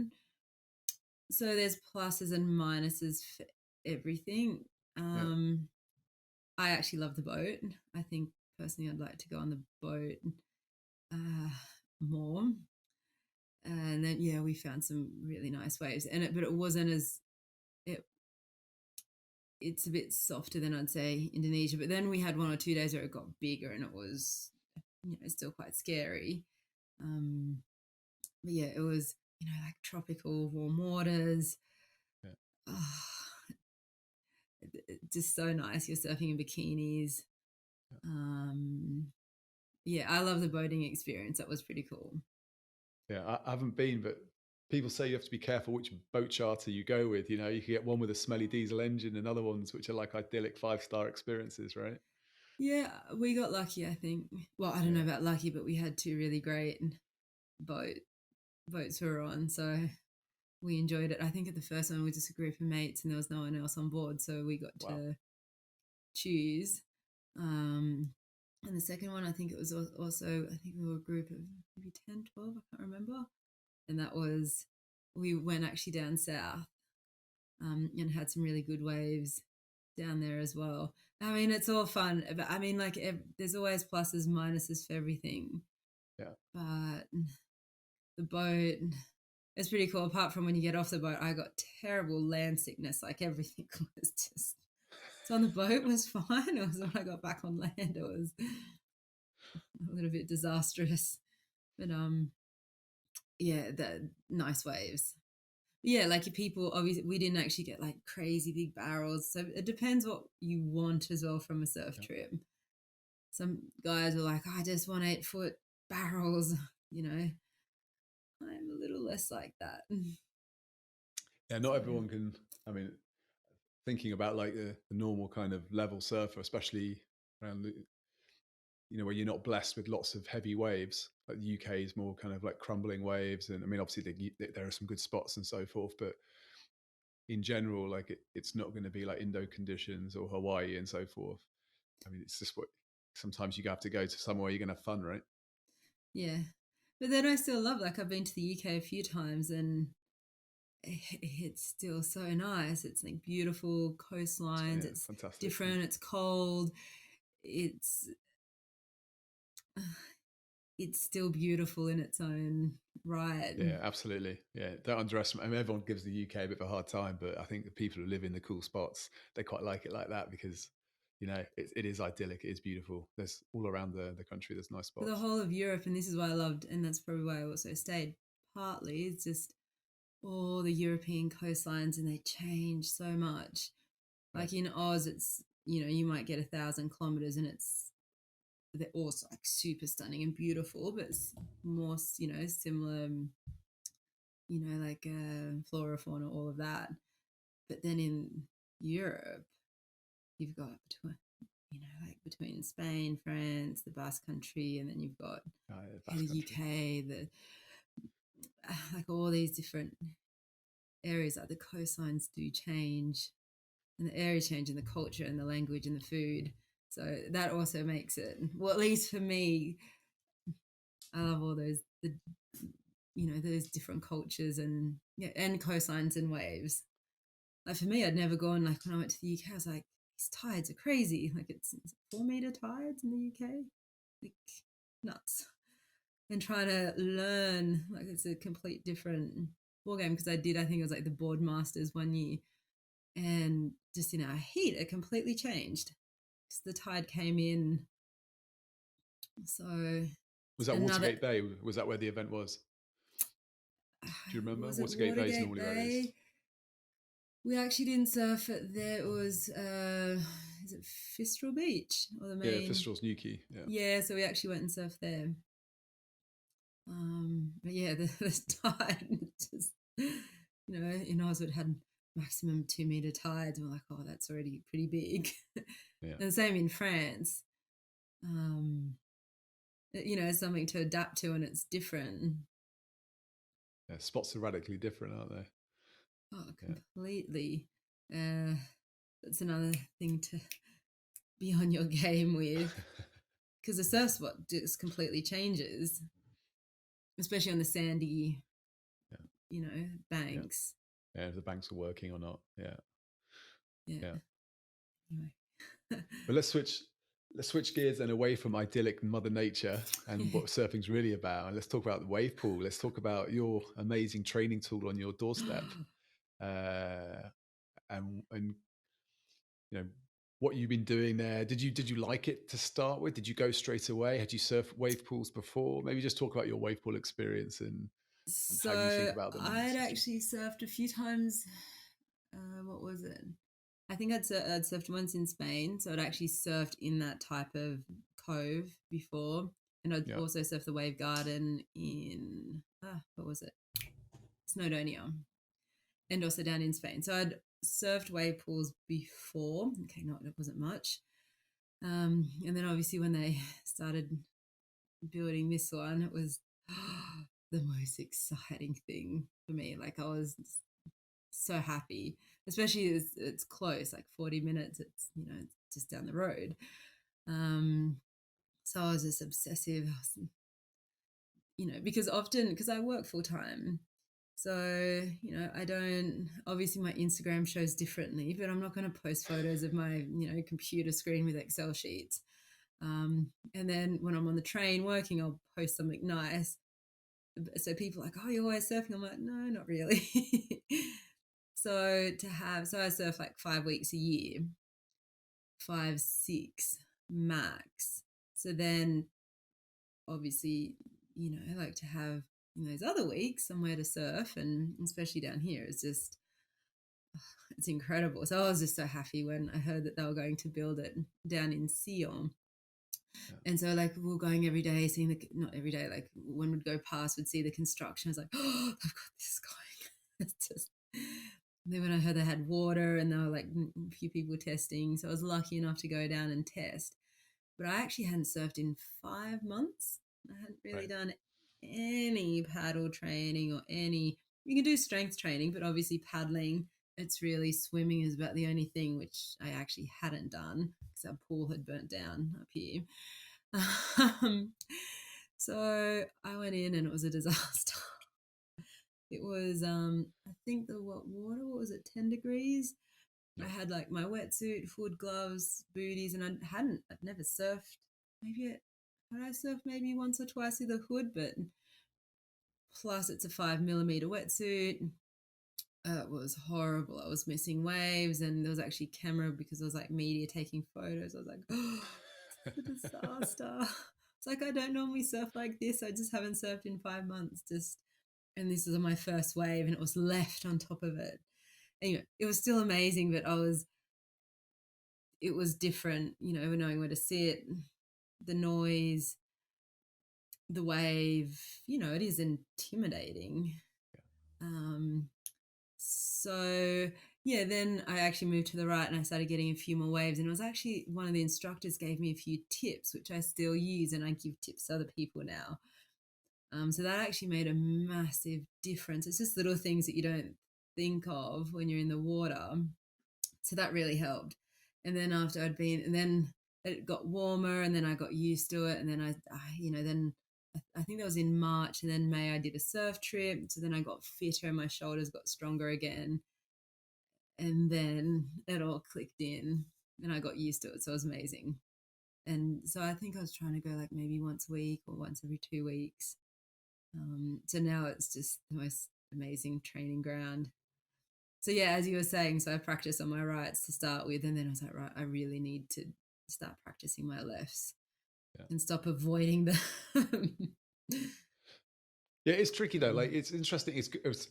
So there's pluses and minuses for everything.
Yeah,
Um, I actually love the boat. I think personally, I'd like to go on the boat uh, more. And then yeah, we found some really nice waves, but it wasn't as it. It's a bit softer than I'd say Indonesia. But then we had 1 or 2 days where it got bigger, and it was still quite scary. Um, but yeah, it was like tropical warm waters.
yeah,
Oh, just so nice. You're surfing in bikinis.
yeah.
Um, yeah, I love the boating experience. That was pretty cool.
Yeah, I haven't been, but people say you have to be careful which boat charter you go with. You know, you can get one with a smelly diesel engine and other ones which are like idyllic 5-star experiences, right?
Yeah, we got lucky, I think. Well, I don't know
Yeah.
about lucky, but we had two really great boat boats we were on, so we enjoyed it. I think at the first one we were just a group of mates and there was no one else on board, so we got
Wow.
to choose. Um, and the second one, I think it was also, I think we were a group of maybe 10, 12, I can't remember. And that was, we went actually down south and had some really good waves down there as well. I mean, it's all fun, but I mean, like, there's always pluses, minuses for everything.
Yeah.
But the boat, it's pretty cool. Apart from when you get off the boat, I got terrible land sickness. Like everything was just. So on the boat was fine. It was when I got back on land, it was a little bit disastrous. But yeah, the nice waves. Yeah, like people obviously we didn't actually get like crazy big barrels. So it depends what you want as well from a surf
Yeah.
trip. Some guys were like, I just want 8 foot barrels, you know. I'm a little less like that.
Yeah, not
So
everyone can. I mean, thinking about like the normal kind of level surfer, especially around where you're not blessed with lots of heavy waves. Like the UK is more kind of like crumbling waves, and I mean, obviously there are some good spots and so forth, but in general, like it's not going to be like Indo conditions or Hawaii and so forth. I mean, it's just what sometimes you have to go to somewhere you're going to have fun, right?
yeah. But then I still love, like I've been to the UK a few times and it's still so nice. It's like beautiful
So
coastlines.
yeah,
It's
fantastic. Yeah.
different. It's cold. It's it's still beautiful in its own right.
Yeah, absolutely. Yeah, don't underestimate. I mean, everyone gives the UK a bit of a hard time, but I think the people who live in the cool spots, they quite like it like that because, it is idyllic. It is beautiful. There's all around the country. There's nice
For the
spots.
whole of Europe, and this is why I loved, and that's probably why I also stayed. Partly, it's just all the European coastlines, and they change so much.
Yeah,
Like in Oz, it's you might get 1,000 kilometers, and they're also like super stunning and beautiful, but it's more similar, like flora, fauna, all of that. But then in Europe, you've got like between Spain, France, the Basque Country, and then you've got the
Basque Country.
UK, the like all these different areas. Like the coastlines do change, and the area change, and the culture, and the language, and the food. So that also makes it, well, at least for me, I love all those different cultures and and coastlines and waves. Like for me, I'd never gone, like when I went to the UK, I was like, these tides are crazy. Like it's 4 meter tides in the UK, like nuts. And trying to learn, like it's a complete different ball game because I think it was like the board masters one year, and just in our heat, it completely changed because the tide came in. So
Was that
another,
Watergate Bay? Was that where the event was? Do you remember?
was it
Watergate Bay is
Watergate
normally where it is.
Bay? We actually didn't surf it there. It was is it Fistral Beach or the
Yeah,
main?
Fistral's Newquay. Yeah.
Yeah, so we actually went and surfed there. But yeah, the tide just in Oz it had maximum 2 meter tides, and we're like, oh, that's already pretty big.
Yeah.
And the same in France. Um, it's something to adapt to, and it's different.
Yeah. Spots are radically different, aren't they?
Oh,
Yeah.
completely. That's another thing to be on your game with, because the surf spot just completely changes, especially on the sandy,
Yeah. Yeah.
banks.
Yeah. If the banks are working or not. Yeah.
Yeah.
Yeah.
Anyway.
But let's switch gears and away from idyllic Mother Nature and what surfing's really about. And let's talk about the wave pool. Let's talk about your amazing training tool on your doorstep. Uh, and what you've been doing there. Did you like it to start with? Did you go straight away? Had you surfed wave pools before? Maybe just talk about your wave pool experience and how you think
So
about them and
I'd
such.
actually surfed a few times. What was it? I think I'd surfed once in Spain, so I'd actually surfed in that type of cove before, and I'd
Yeah,
also surfed the wave garden in what was it? Snowdonia, and also down in Spain. So I'd surfed wave pools before. Okay, not it wasn't much. And then obviously when they started building this one, it was the most exciting thing for me. Like I was so happy, especially it's close, like 40 minutes. It's it's just down the road. Um, so I was just obsessive. Because I work full time. So, I don't, obviously my Instagram shows differently, but I'm not going to post photos of my, computer screen with Excel sheets. And then when I'm on the train working, I'll post something nice. So people are like, oh, you're always surfing. I'm like, no, not really. So I surf like 5 weeks a year, 5, 6 max. So then obviously, I like to have in those other weeks somewhere to surf, and especially down here, it's incredible. So I was just so happy when I heard that they were going to build it down in Sion.
yeah,
And so like we were going every day, seeing not every day, like when we'd go past, we'd see the construction. I was like, oh, they've got this going. It's just. And then when I heard they had water and there were like a few people testing, so I was lucky enough to go down and test. But I actually hadn't surfed in 5 months. I hadn't really
right.
done any paddle training or any. You can do strength training, but obviously paddling, it's really swimming is about the only thing which I actually hadn't done because our pool had burnt down up here. Um, so I went in and it was a disaster. It was, I think what was it, 10 degrees?
Yeah,
I had like my wetsuit, hood, gloves, booties, and I'd never surfed. Maybe I surf maybe once or twice with a hood, but plus it's a 5 millimeter wetsuit. It was horrible. I was missing waves, and there was actually camera because there was like media taking photos. I was like, oh, it's a disaster. It's like I don't normally surf like this. I just haven't surfed in 5 months. And this was my first wave, and it was left on top of it. Anyway, it was still amazing, but it was different. Knowing where to sit, the noise, the wave. It is intimidating. Um, So yeah, then I actually moved to the right and I started getting a few more waves. And it was actually one of the instructors gave me a few tips, which I still use, and I give tips to other people now. So that actually made a massive difference. It's just little things that you don't think of when you're in the water. So that really helped. And then after and then it got warmer, and then I got used to it. And then then I think that was in March, and then May I did a surf trip. So then I got fitter and my shoulders got stronger again. And then it all clicked in and I got used to it. So it was amazing. And so I think I was trying to go like maybe once a week or once every 2 weeks. So now it's just the most amazing training ground. So yeah, as you were saying, so I practiced on my rights to start with, and then I was like, right, I really need to start practicing my lefts
Yeah.
and stop avoiding them.
Yeah, it's tricky though. Like, it's interesting.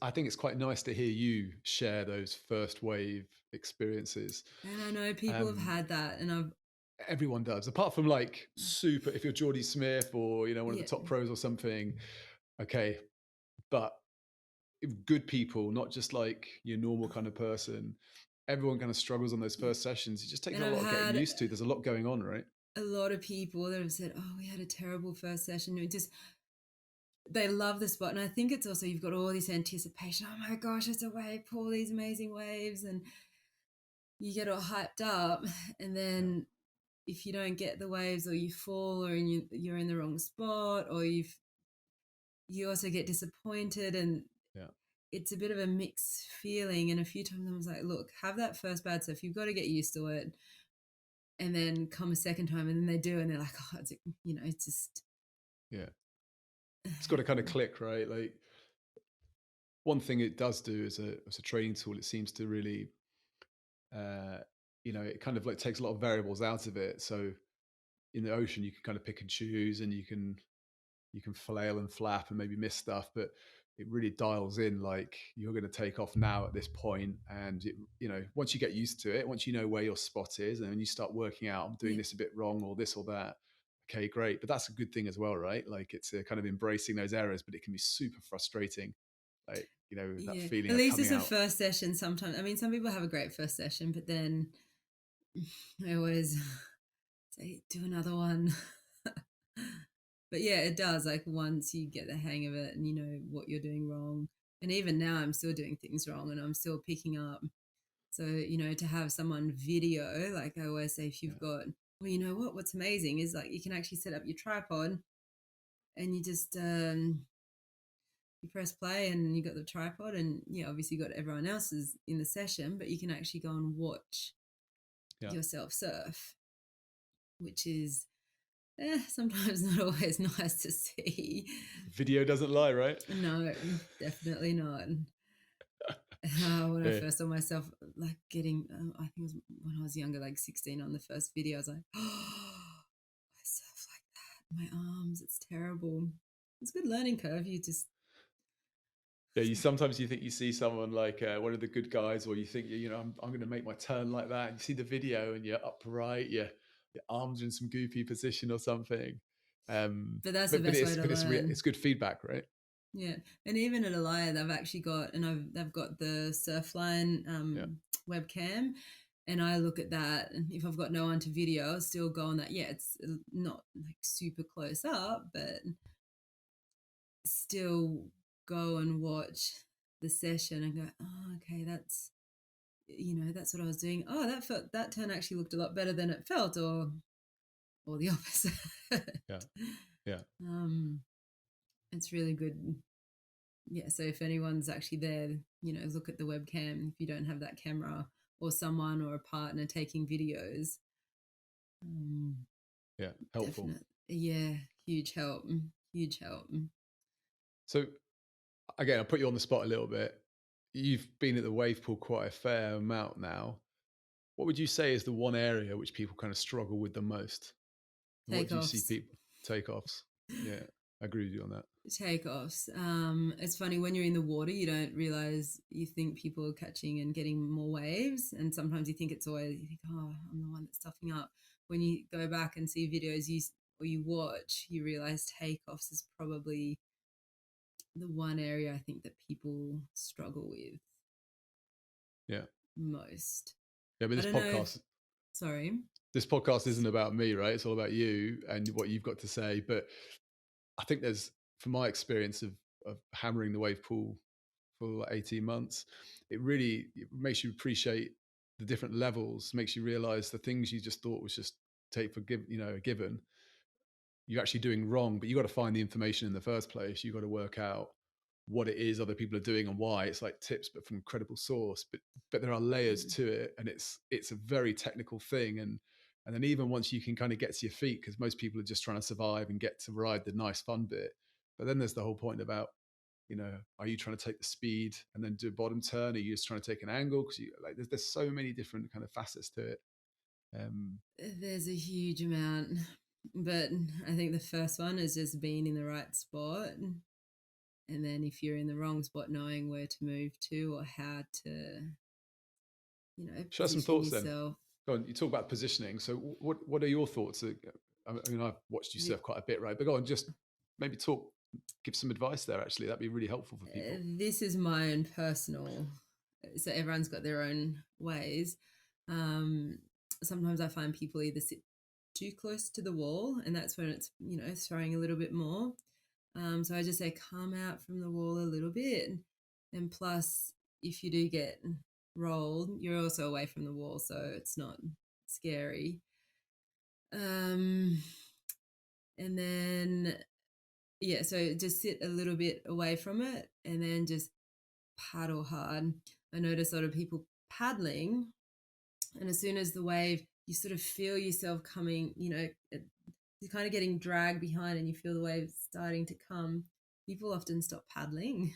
I think it's quite nice to hear you share those first wave experiences.
And I know people have had that, and
Everyone does, apart from like super. If you're Geordie Smith or one of the
yeah,
top pros or something, okay. But good people, not just like your normal kind of person. Everyone kind of struggles on those first sessions. It just takes
and
a
I've
lot of getting
had
used to. There's a lot going on, right?
a lot of people that have said, "Oh, we had a terrible first session." They love the spot, and I think it's also you've got all this anticipation. Oh my gosh, it's a wave pool, these amazing waves, and you get all hyped up, and
Yeah,
then if you don't get the waves, or you fall, or you're in the wrong spot, or you also get disappointed, and
yeah,
it's a bit of a mixed feeling. And a few times I was like, look, have that first bad surf. You've got to get used to it, and then come a second time, and then they do, and they're like, oh, it's just
yeah. It's got to kind of click, right? Like, one thing it does do as a training tool, it seems to really, uh, it kind of like takes a lot of variables out of it. So in the ocean, you can kind of pick and choose, and you can flail and flap and maybe miss stuff, but it really dials in like you're going to take off now at this point. And once you get used to it, once you know where your spot is, and then you start working out, I'm doing
yeah,
this a bit wrong or this or that. Okay, great. But that's a good thing as well, right? Like, it's a kind of embracing those errors, but it can be super frustrating. Like, that
yeah.
feeling
At
of
least
coming
it's a
out.
first session. Sometimes, I mean, some people have a great first session, but then I always say, do another one. But yeah, it does. Like once you get the hang of it and you know what you're doing wrong. And even now, I'm still doing things wrong and I'm still picking up. So, to have someone video, like I always say, if
Yeah,
you've got, well, you know what's amazing is like you can actually set up your tripod and you just, you press play and you got the tripod and yeah, obviously you got everyone else's in the session, but you can actually go and watch
yeah.
yourself surf, which is sometimes not always nice to see.
Video doesn't lie, right?
No, definitely not. When I
Yeah.
first saw myself like getting, I think it was when I was younger, like 16 on the first video, I was like, oh, I surf like that. My arms, it's terrible. It's a good learning curve. You just,
Yeah, sometimes you think you see someone like one of the good guys, or you think, I'm going to make my turn like that. And you see the video, and you're upright, your arms are in some goofy position or something.
but that's the
But
best way to
it's
learn.
good feedback, right?
Yeah, and even at Alaya, they've actually got, and they've got the Surfline
Yeah,
webcam, and I look at that, and if I've got no one to video, I'll still go on that. Yeah, it's not like super close up, but still go and watch the session and go, oh, okay, that's what I was doing. Oh, that turn actually looked a lot better than it felt, or the opposite.
yeah, yeah,
um, it's really good. Yeah, so if anyone's actually there, look at the webcam if you don't have that camera or someone or a partner taking videos. Um,
yeah. Helpful.
Definite. Yeah, huge help. Huge help.
So again, I'll put you on the spot a little bit. You've been at the wave pool quite a fair amount now. What would you say is the one area which people kind of struggle with the most? And what do you see
Takeoffs.
people takeoffs? Yeah, I agree with you on that.
Takeoffs. It's funny when you're in the water, you don't realize you think people are catching and getting more waves, and sometimes you think it's always you think, oh, I'm the one that's toughing up. When you go back and see videos or you watch, you realize takeoffs is probably the one area I think that people struggle with
Yeah,
most.
yeah. But
I don't know if, sorry.
this podcast isn't about me, right? It's all about you and what you've got to say. But I think there's, from my experience of hammering the wave pool for like 18 months, it makes you appreciate the different levels, makes you realize the things you just thought was just take for a given, you're actually doing wrong. But you got to find the information in the first place. You got to work out what it is other people are doing and why. It's like tips, but from a credible source. But there are layers
Mm.
to it, and it's a very technical thing. And then even once you can kind of get to your feet, because most people are just trying to survive and get to ride the nice fun bit. But then there's the whole point about, are you trying to take the speed and then do a bottom turn? Are you just trying to take an angle? Because you like there's so many different kind of facets to it. Um,
There's a huge amount, but I think the first one is just being in the right spot. And then if you're in the wrong spot, knowing where to move to or how to,
Share some
position
thoughts then.
yourself.
Go on. You talk about positioning. So what are your thoughts? I mean, I've watched you surf quite a bit, right? But go on, just maybe give some advice there. Actually, that'd be really helpful for people.
This is my own personal, so everyone's got their own ways. Um, Sometimes I find people either sit too close to the wall, and that's when it's throwing a little bit more. So I just say come out from the wall a little bit, and plus, if you do get rolled, you're also away from the wall, so it's not scary. Um, and then yeah, so just sit a little bit away from it, and then just paddle hard. I notice a lot of people paddling, and as soon as the wave, you sort of feel yourself coming, you're kind of getting dragged behind and you feel the wave starting to come. People often stop paddling.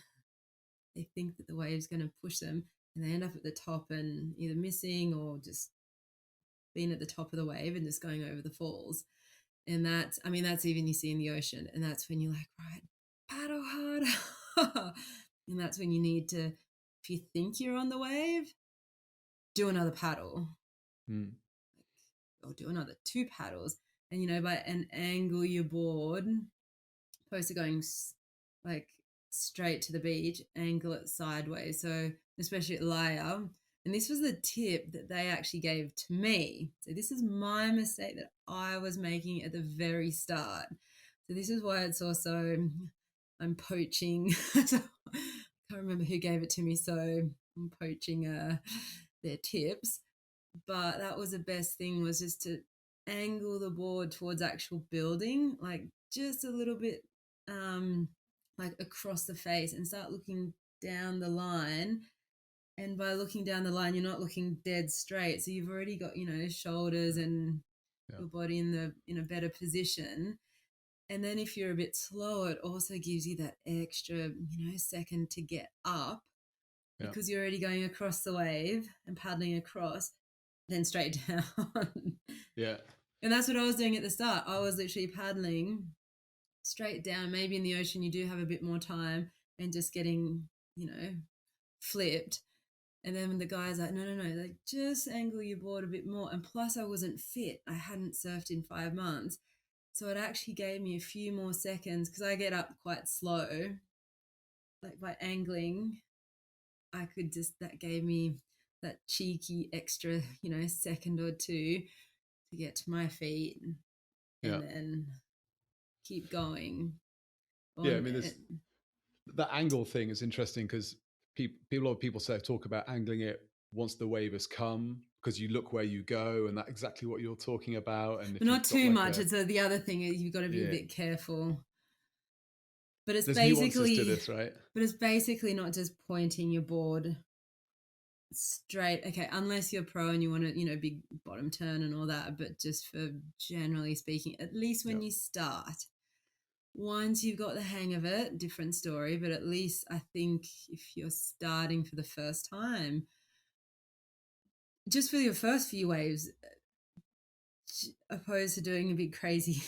They think that the wave's going to push them and they end up at the top and either missing or just being at the top of the wave and just going over the falls. And that's even you see in the ocean. And that's when you're like, right, paddle hard. And that's when you need to, if you think you're on the wave, do another paddle
Mm.
or do another two paddles. And, by an angle your board, opposed to going like straight to the beach, angle it sideways. So, especially at Laia. And this was the tip that they actually gave to me. So, this is my mistake that I was making at the very start. So, this is why it's also, I'm poaching. So, I can't remember who gave it to me. So, I'm poaching their tips. But that was the best thing, was just to angle the board towards actual building, like just a little bit like across the face, and start looking down the line. And by looking down the line, you're not looking dead straight, so you've already got shoulders and
Yeah.
your body in a better position. And then if you're a bit slow, it also gives you that extra second to get up,
Yeah.
because you're already going across the wave and paddling across, then straight down.
Yeah.
And that's what I was doing at the start. I was literally paddling straight down. Maybe in the ocean you do have a bit more time and just getting, flipped. And then when the guy's like, no, no, no, like just angle your board a bit more. And plus I wasn't fit. I hadn't surfed in 5 months. So it actually gave me a few more seconds, because I get up quite slow. Like by angling, that gave me that cheeky extra, second or two to get to my feet
Yeah.
and then keep going
Yeah. I
on
mean,
it.
that angle thing is interesting because a lot of people talk about angling it once the wave has come, because you look where you go, and that's exactly what you're talking about. And
But
if
not
you've got
too
like
much. It's the other thing is you've got to be a
yeah,
bit careful. But
there's nuances to this, right?
it's basically not just pointing your board straight. Okay, unless you're pro and you want to, big bottom turn and all that, but just for generally speaking, at least
Yeah.
when you start, once you've got the hang of it, different story. But at least I think if you're starting for the first time, just for your first few waves, opposed to doing a big crazy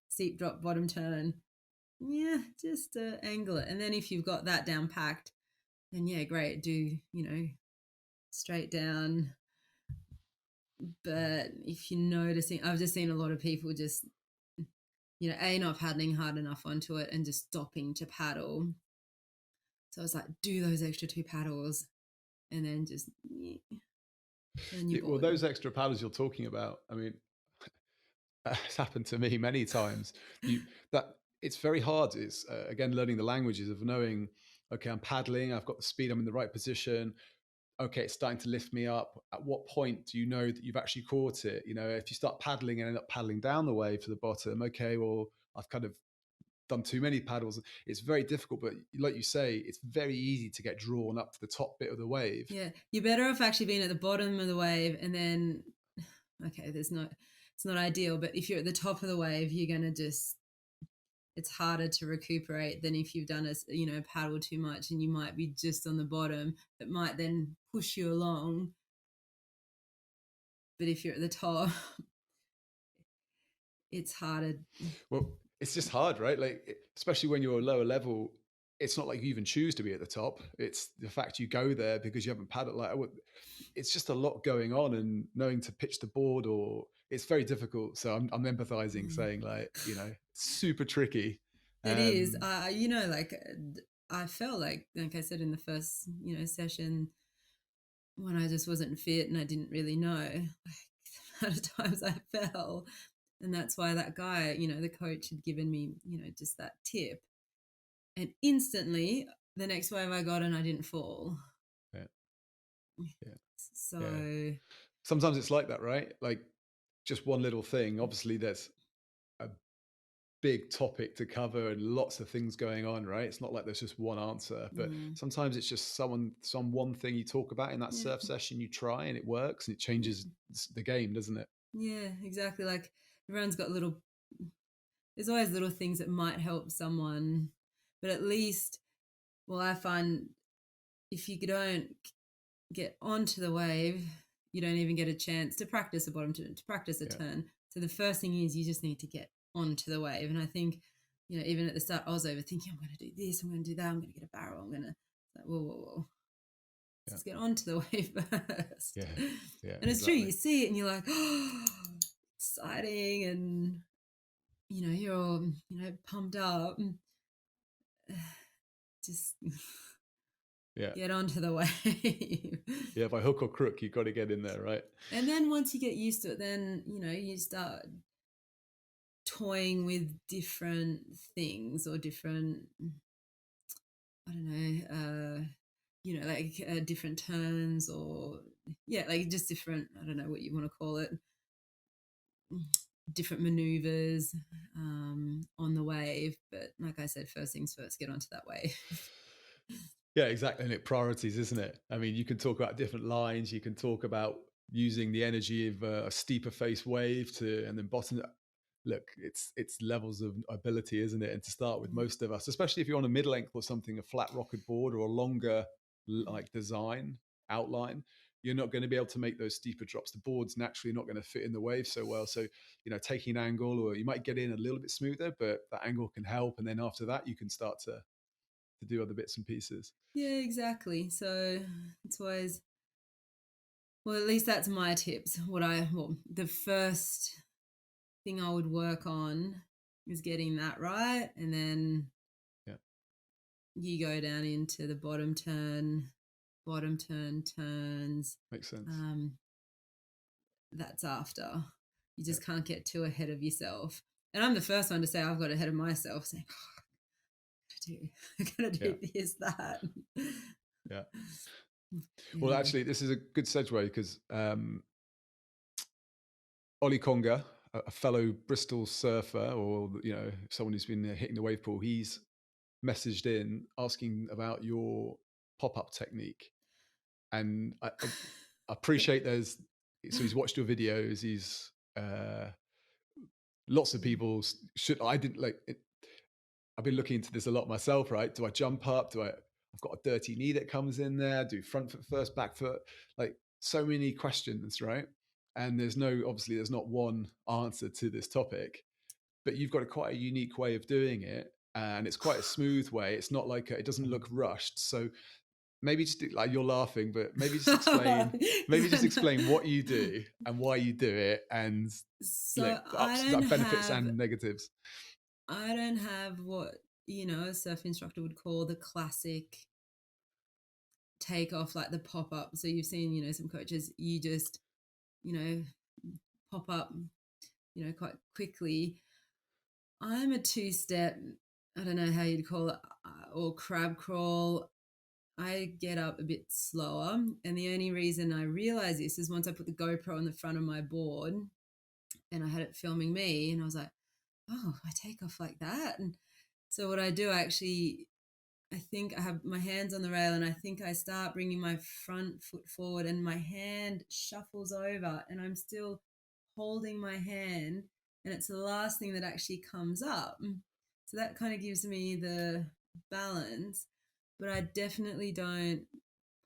steep drop bottom turn, yeah, just angle it. And then if you've got that down packed, then yeah, great. Do straight down. But if you're noticing, I've just seen a lot of people just not paddling hard enough onto it and just stopping to paddle. So I was like, do those extra 2 paddles, and then just then you're
Well,
bored.
those extra paddles you're talking about, I mean, it's happened to me many times. That it's very hard. It's again learning the languages of knowing. Okay, I'm paddling. I've got the speed. I'm in the right position. Okay, it's starting to lift me up. At what point do you know that you've actually caught it? If you start paddling and end up paddling down the wave to the bottom, okay, well, I've kind of done too many paddles. It's very difficult, but like you say, it's very easy to get drawn up to the top bit of the wave.
Yeah, you're better off actually being at the bottom of the wave, and then okay, it's not ideal, but if you're at the top of the wave, you're gonna just it's harder to recuperate than if you've done paddle too much and you might be just on the bottom. It might then push you along, but if you're at the top, it's harder.
Well, it's just hard, right? Like, especially when you're a lower level, it's not like you even choose to be at the top. It's the fact you go there because you haven't paddled. Like, it's just a lot going on, and knowing to pitch the board, or it's very difficult. So I'm empathizing, saying like, super tricky.
It is. I felt like I said in the first, session when I just wasn't fit and I didn't really know like the amount of times I fell. And that's why that guy, the coach had given me, just that tip. And instantly the next wave I got and I didn't fall.
Yeah, yeah,
So
yeah. Sometimes it's like that, right? Like just one little thing. Obviously, there's a big topic to cover and lots of things going on, right? It's not like there's just one answer, but sometimes it's just some one thing you talk about in that
yeah.
surf session, you try and it works and it changes the game, doesn't it?
Yeah, exactly. Like everyone's got there's always little things that might help someone, but at least, well, I find if you don't get onto the wave, you don't even get a chance to practice a bottom turn, to practice a turn. So the first thing is you just need to get onto the wave. And I think, even at the start, I was overthinking, I'm going to do this, I'm going to do that, I'm going to get a barrel, I'm going to, like, whoa. Let's get onto the wave first.
Yeah, yeah.
And it's true,
Exactly.
you see it and you're like, oh, exciting. And, you're all, pumped up. Just
Yeah.
get onto the wave.
Yeah, by hook or crook, you've got to get in there, right?
And then once you get used to it, then, you start toying with different things or different, I don't know, like different turns or, yeah, like just different, I don't know what you want to call it, different maneuvers on the wave. But like I said, first things first, get onto that wave.
Yeah, exactly. And it priorities, isn't it? I mean, you can talk about different lines. You can talk about using the energy of a steeper face wave and then bottom. Look, it's levels of ability, isn't it? And to start with, most of us, especially if you're on a mid length or something, a flat rocketed board or a longer like design outline, you're not going to be able to make those steeper drops. The board's naturally not going to fit in the wave so well. So, taking an angle, or you might get in a little bit smoother, but that angle can help. And then after that, you can start to do other bits and pieces.
Yeah, exactly. So it's always, well, at least that's my tips. The first thing I would work on is getting that right. And then
Yeah,
you go down into the bottom turn turns.
makes sense.
That's after. You just can't get too ahead of yourself. And I'm the first one to say I've got ahead of myself, saying, I'm gonna do this, that.
Yeah. Well, actually, this is a good segue because Ollie Conga, a fellow Bristol surfer, or someone who's been hitting the wave pool, he's messaged in asking about your pop-up technique. And I appreciate so he's watched your videos. He's lots of people should. I didn't like it. I've been looking into this a lot myself, right? Do I jump up? I've got a dirty knee that comes in there. Do front foot first, back foot? Like so many questions, right? And obviously, there's not one answer to this topic, but you've got quite a unique way of doing it. And it's quite a smooth way. It's not like it doesn't look rushed. So maybe just like you're laughing, but maybe just explain what you do and why you do it, and
So
like benefits and negatives.
I don't have what, a surf instructor would call the classic take off, like the pop up. So you've seen, some coaches, you just, you know, pop up, quite quickly. I'm a two-step, I don't know how you'd call it, or crab crawl. I get up a bit slower. And the only reason I realize this is once I put the GoPro on the front of my board and I had it filming me, and I was like, oh, I take off like that. And so what I do, I think I have my hands on the rail, and I think I start bringing my front foot forward and my hand shuffles over and I'm still holding my hand, and it's the last thing that actually comes up. So that kind of gives me the balance, but I definitely don't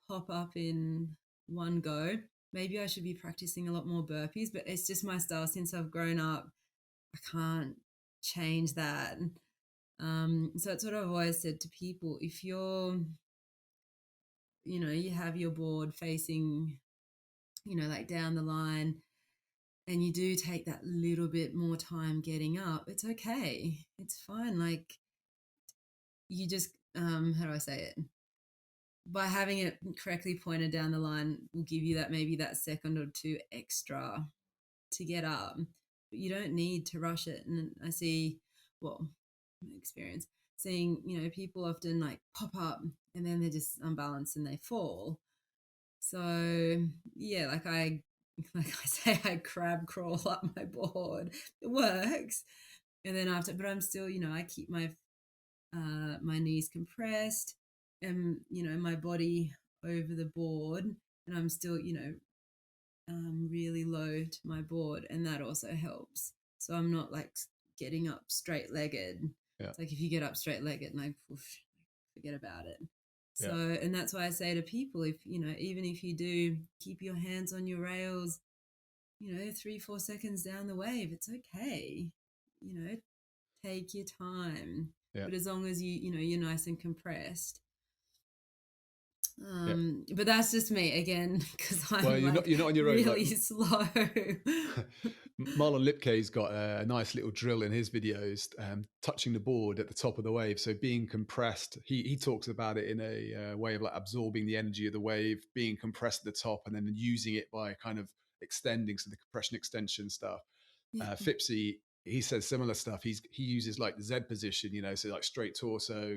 pop up in one go. Maybe I should be practicing a lot more burpees, but it's just my style since I've grown up. I can't change that. So it's what I've always said to people. If you have your board facing, like down the line, and you do take that little bit more time getting up, it's okay. It's fine. Like you just, how do I say it? By having it correctly pointed down the line will give you that maybe that second or two extra to get up. But you don't need to rush it. And I see, well, experience seeing, people often like pop up and then they're just unbalanced and they fall. So yeah, like I say, I crab crawl up my board. It works. And then after, but I'm still, I keep my knees compressed and, my body over the board, and I'm still, really low to my board, and that also helps. So I'm not like getting up straight legged.
Yeah.
It's like if you get up straight legged, and forget about it. So,
Yeah.
and that's why I say to people, if even if you do keep your hands on your rails, 3-4 seconds down the wave, it's okay. Take your time,
Yeah.
but as long as you're nice and compressed.
Yeah.
But that's just me again, because I'm
Well, you're not on your own.
Really slow.
Marlon Lipke's got a nice little drill in his videos, touching the board at the top of the wave. So being compressed, he talks about it in a way of like absorbing the energy of the wave, being compressed at the top, and then using it by kind of extending, so the compression extension stuff.
Yeah.
Fipsy, he says similar stuff. He uses like the Z position, so like straight torso,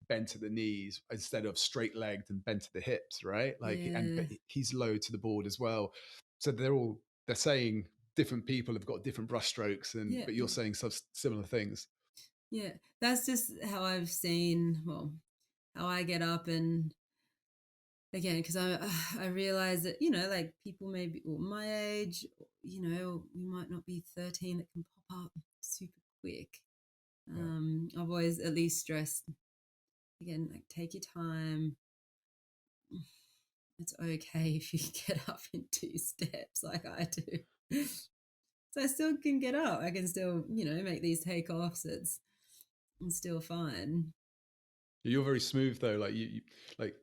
bent at the knees instead of straight legged and bent at the hips, right? Like,
Yeah.
and he's low to the board as well. So they're saying different people have got different brush strokes,
Yeah.
but you're saying similar things.
Yeah. That's just how I've seen, well, how I get up. And again, because I realize that, like people maybe my age, we might not be 13 that can pop up super quick.
Yeah.
I've always at least stressed, again, like take your time. It's okay if you get up in 2 steps like I do. So I still can get up. I can still, make these takeoffs. It's still fine.
You're very smooth though. Like like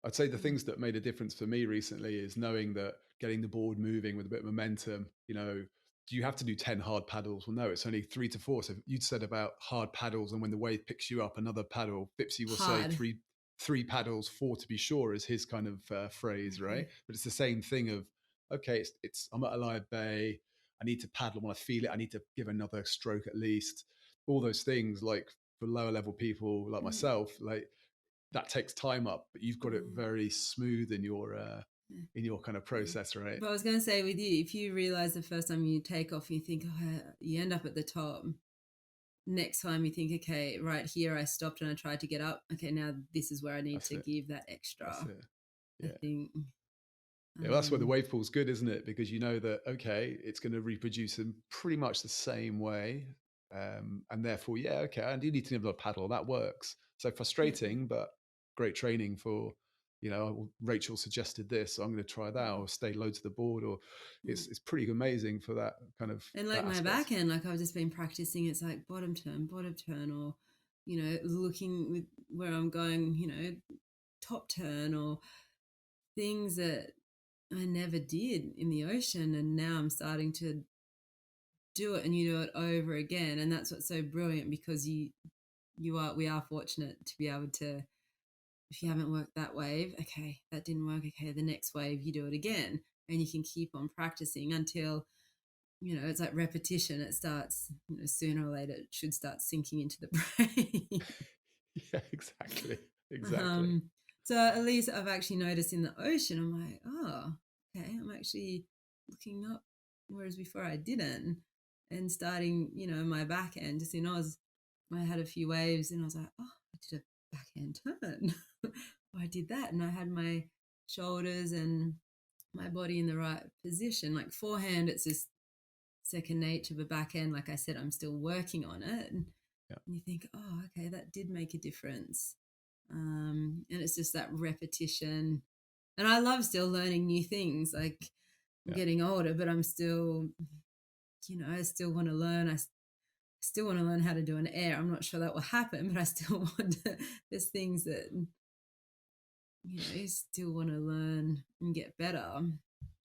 I'd say the things that made a difference for me recently is knowing that getting the board moving with a bit of momentum, do you have to do 10 hard paddles? Well, no, it's only 3 to 4. So you'd said about hard paddles, and when the wave picks you up, another paddle. Fipsy will say
Hard.
three paddles, 4 to be sure, is his kind of phrase, right? But it's the same thing of, okay, I'm at a live bay. I need to paddle when I feel it. I need to give another stroke at least. All those things, like for lower level people like myself, like that takes time up, but you've got it very smooth in your kind of process, right?
But I was going to say with you, if you realize the first time you take off, you think, oh, you end up at the top. Next time you think, okay, right here I stopped and I tried to get up. Okay, now this is where I need to give that extra. I
Yeah.
think.
Yeah, well, that's where the
Um,
wave pool's good, isn't it? Because you know that, okay, it's going to reproduce in pretty much the same way. And therefore, yeah, okay, and you need to know a paddle. That works. So
yeah,
frustrating, but great training for, Rachel suggested this, so I'm going to try that,
mm,
or stay low to the board, or
yeah.
it's pretty amazing for that kind of
And like
that
my
aspect.
backhand, like I've just been practicing. It's like bottom turn, or looking with where I'm going. Top turn, or things that I never did in the ocean, and now I'm starting to do it, and you do it over again, and that's what's so brilliant because we are fortunate to be able to. If you haven't worked that wave, okay, that didn't work. Okay, the next wave you do it again, and you can keep on practicing until it's like repetition. It starts, sooner or later, it should start sinking into the brain.
Yeah, exactly, exactly.
um, so at least I've actually noticed in the ocean, I'm like, oh, okay, I'm actually looking up, whereas before I didn't. And starting, my backhand, just I had a few waves and I was like, oh, I did a backhand turn. I did that. And I had my shoulders and my body in the right position. Like forehand, it's just second nature, but backhand, like I said, I'm still working on it. And
Yeah,
you think, oh, okay, that did make a difference. And it's just that repetition. And I love still learning new things. Like I'm
yeah.
getting older, but I'm still, I still want to learn. Still want to learn how to do an air. I'm not sure that will happen, but I still want to. There's things that you still want to learn and get better.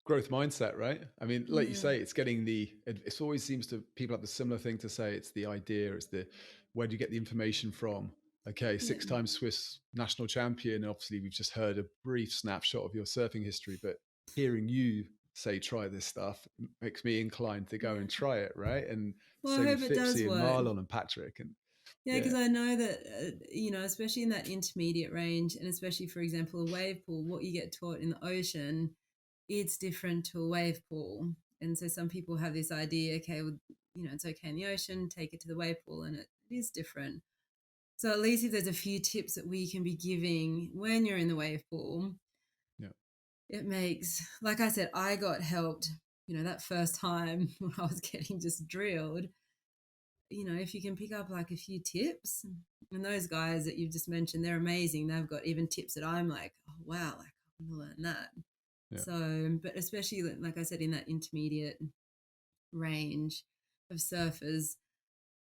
Growth mindset, right? I mean, like you
Yeah,
say, it's getting it always seems to people have the similar thing to say. It's the idea, it's the where do you get the information from? Okay,
yeah,
6 time Swiss national champion. Obviously, we've just heard a brief snapshot of your surfing history, but hearing you say try this stuff makes me inclined to go and
yeah.
try it, right? And
Well, I
same with
hope it does
Fipsy and
work.
Marlon and Patrick, and
Yeah,
yeah,
because I know that, especially in that intermediate range, and especially, for example, a wave pool, what you get taught in the ocean, it's different to a wave pool. And so some people have this idea, okay, well, it's okay in the ocean, take it to the wave pool, and it is different. So at least if there's a few tips that we can be giving when you're in the wave pool,
yeah,
it makes, like I said, I got helped, that first time when I was getting just drilled. If you can pick up like a few tips, and those guys that you've just mentioned, they're amazing. They've got even tips that I'm like, oh wow, like I want to learn that.
yeah,
So, but especially like I said, in that intermediate range of surfers,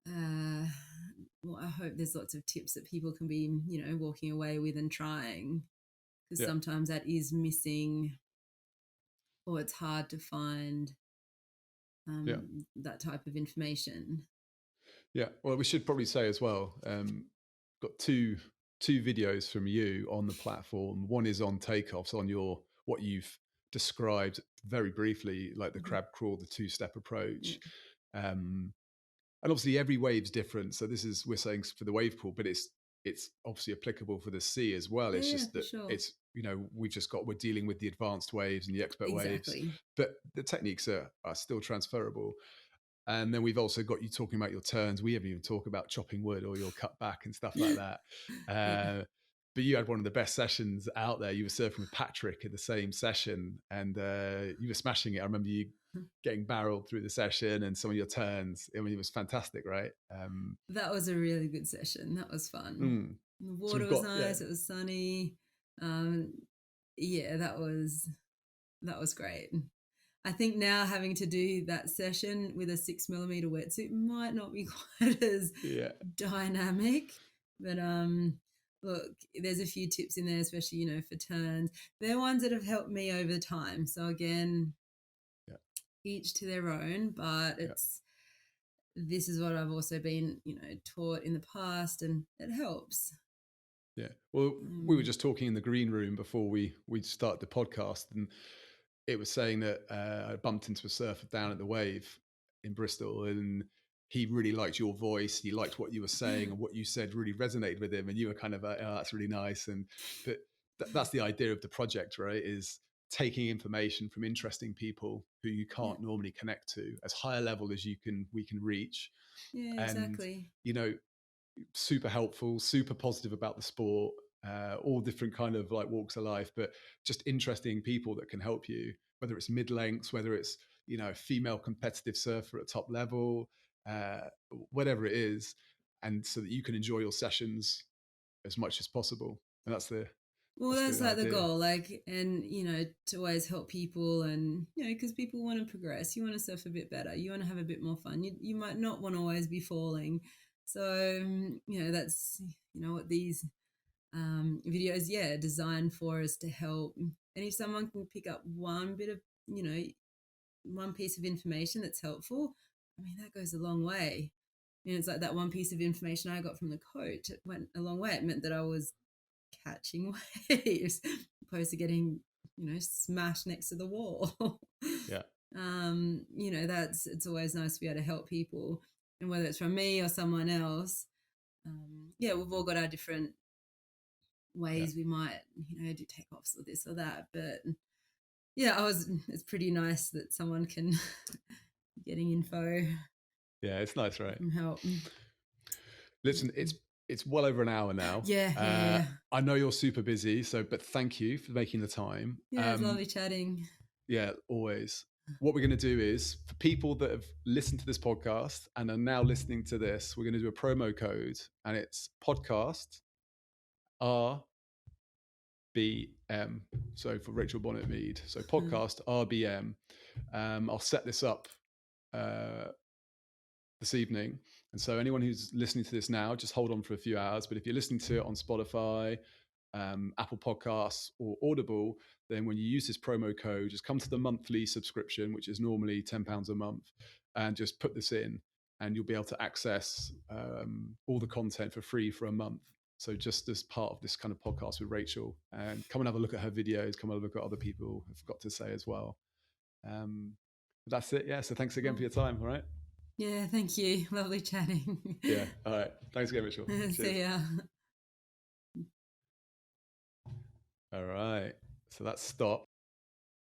uh, well, I hope there's lots of tips that people can be, walking away with and trying, because
yeah,
sometimes that is missing, or it's hard to find
yeah.
that type of information.
Yeah, well, we should probably say as well. Got two videos from you on the platform. One is on takeoffs, on your what you've described very briefly, like the
Mhm.
crab crawl, the two-step
Yeah,
approach. And obviously every wave's different. So this is we're saying for the wave pool, but it's obviously applicable for the sea as well.
yeah,
It's
yeah,
just
for
that
sure.
we're dealing with the advanced waves and the expert waves,
Exactly.
but the techniques are still transferable. And then we've also got you talking about your turns. We haven't even talked about chopping wood or your cut back and stuff like that.
Yeah.
But you had one of the best sessions out there. You were surfing with Patrick in the same session, and you were smashing it. I remember you getting barreled through the session and some of your turns. I mean, it was fantastic, right?
That was a really good session. That was fun.
Mm.
The
So
water
we've
was
got yeah,
nice. It was sunny. Um, yeah, that was great. I think now having to do that session with a 6 millimeter wetsuit might not be quite as
yeah,
dynamic, but look, there's a few tips in there, especially for turns. They're ones that have helped me over time. So again,
yeah,
each to their own, but
yeah.
this is what I've also been, taught in the past, and it helps.
Yeah. Well, we were
Um,
just talking in the green room before we start the podcast, and it was saying that I bumped into a surfer down at the Wave in Bristol, and he really liked your voice. He liked what you were saying, and what you said really resonated with him. And you were kind of, oh, that's really nice. And but that's the idea of the project, right? Is taking information from interesting people who you
yeah,
can't normally connect to as high a level as we can reach,
yeah,
and
exactly.
you know super helpful, super positive about the sport. all different kind of like walks of life, but just interesting people that can help you, whether it's mid-lengths, whether it's, you know, a female competitive surfer at top level, uh, whatever it is, and so that you can enjoy your sessions as much as possible. And
Well,
that's
that's
the
like the
idea.
goal, like, and to always help people, and because people want to progress, you want to surf a bit better, you want to have a bit more fun. You might not want to always be falling, so that's what these videos, yeah, designed for us to help. And if someone can pick up one bit of, one piece of information that's helpful, I mean, that goes a long way. It's like that one piece of information I got from the coach. It went a long way. It meant that I was catching waves opposed to getting smashed next to the wall.
Yeah.
That's it's always nice to be able to help people, and whether it's from me or someone else. Yeah, we've all got our different ways we might do takeoffs or this or that, but yeah, it's pretty nice that someone can getting info
Yeah, it's nice, right?
from help.
Listen, it's well over an hour now.
Yeah, yeah.
I know you're super busy, but thank you for making the time.
Yeah, it's lovely chatting.
Yeah, always. What we're going to do is, for people that have listened to this podcast and are now listening to this, we're going to do a promo code, and it's podcast RBM. So for Rachel Bonnetmead. So podcast RBM. I'll set this up this evening. And so anyone who's listening to this now, just hold on for a few hours. But if you're listening to it on Spotify, Apple Podcasts, or Audible, then when you use this promo code, just come to the monthly subscription, which is normally £10 a month, and just put this in, and you'll be able to access all the content for free for a month. So just as part of this kind of podcast with Rachel, and come and have a look at her videos, come and have a look at other people have got to say as well. That's it. Yeah. So thanks again for your time. All right.
Yeah, thank you. Lovely chatting.
Yeah. All right. Thanks again, Rachel.
See ya.
All right. So that's stop.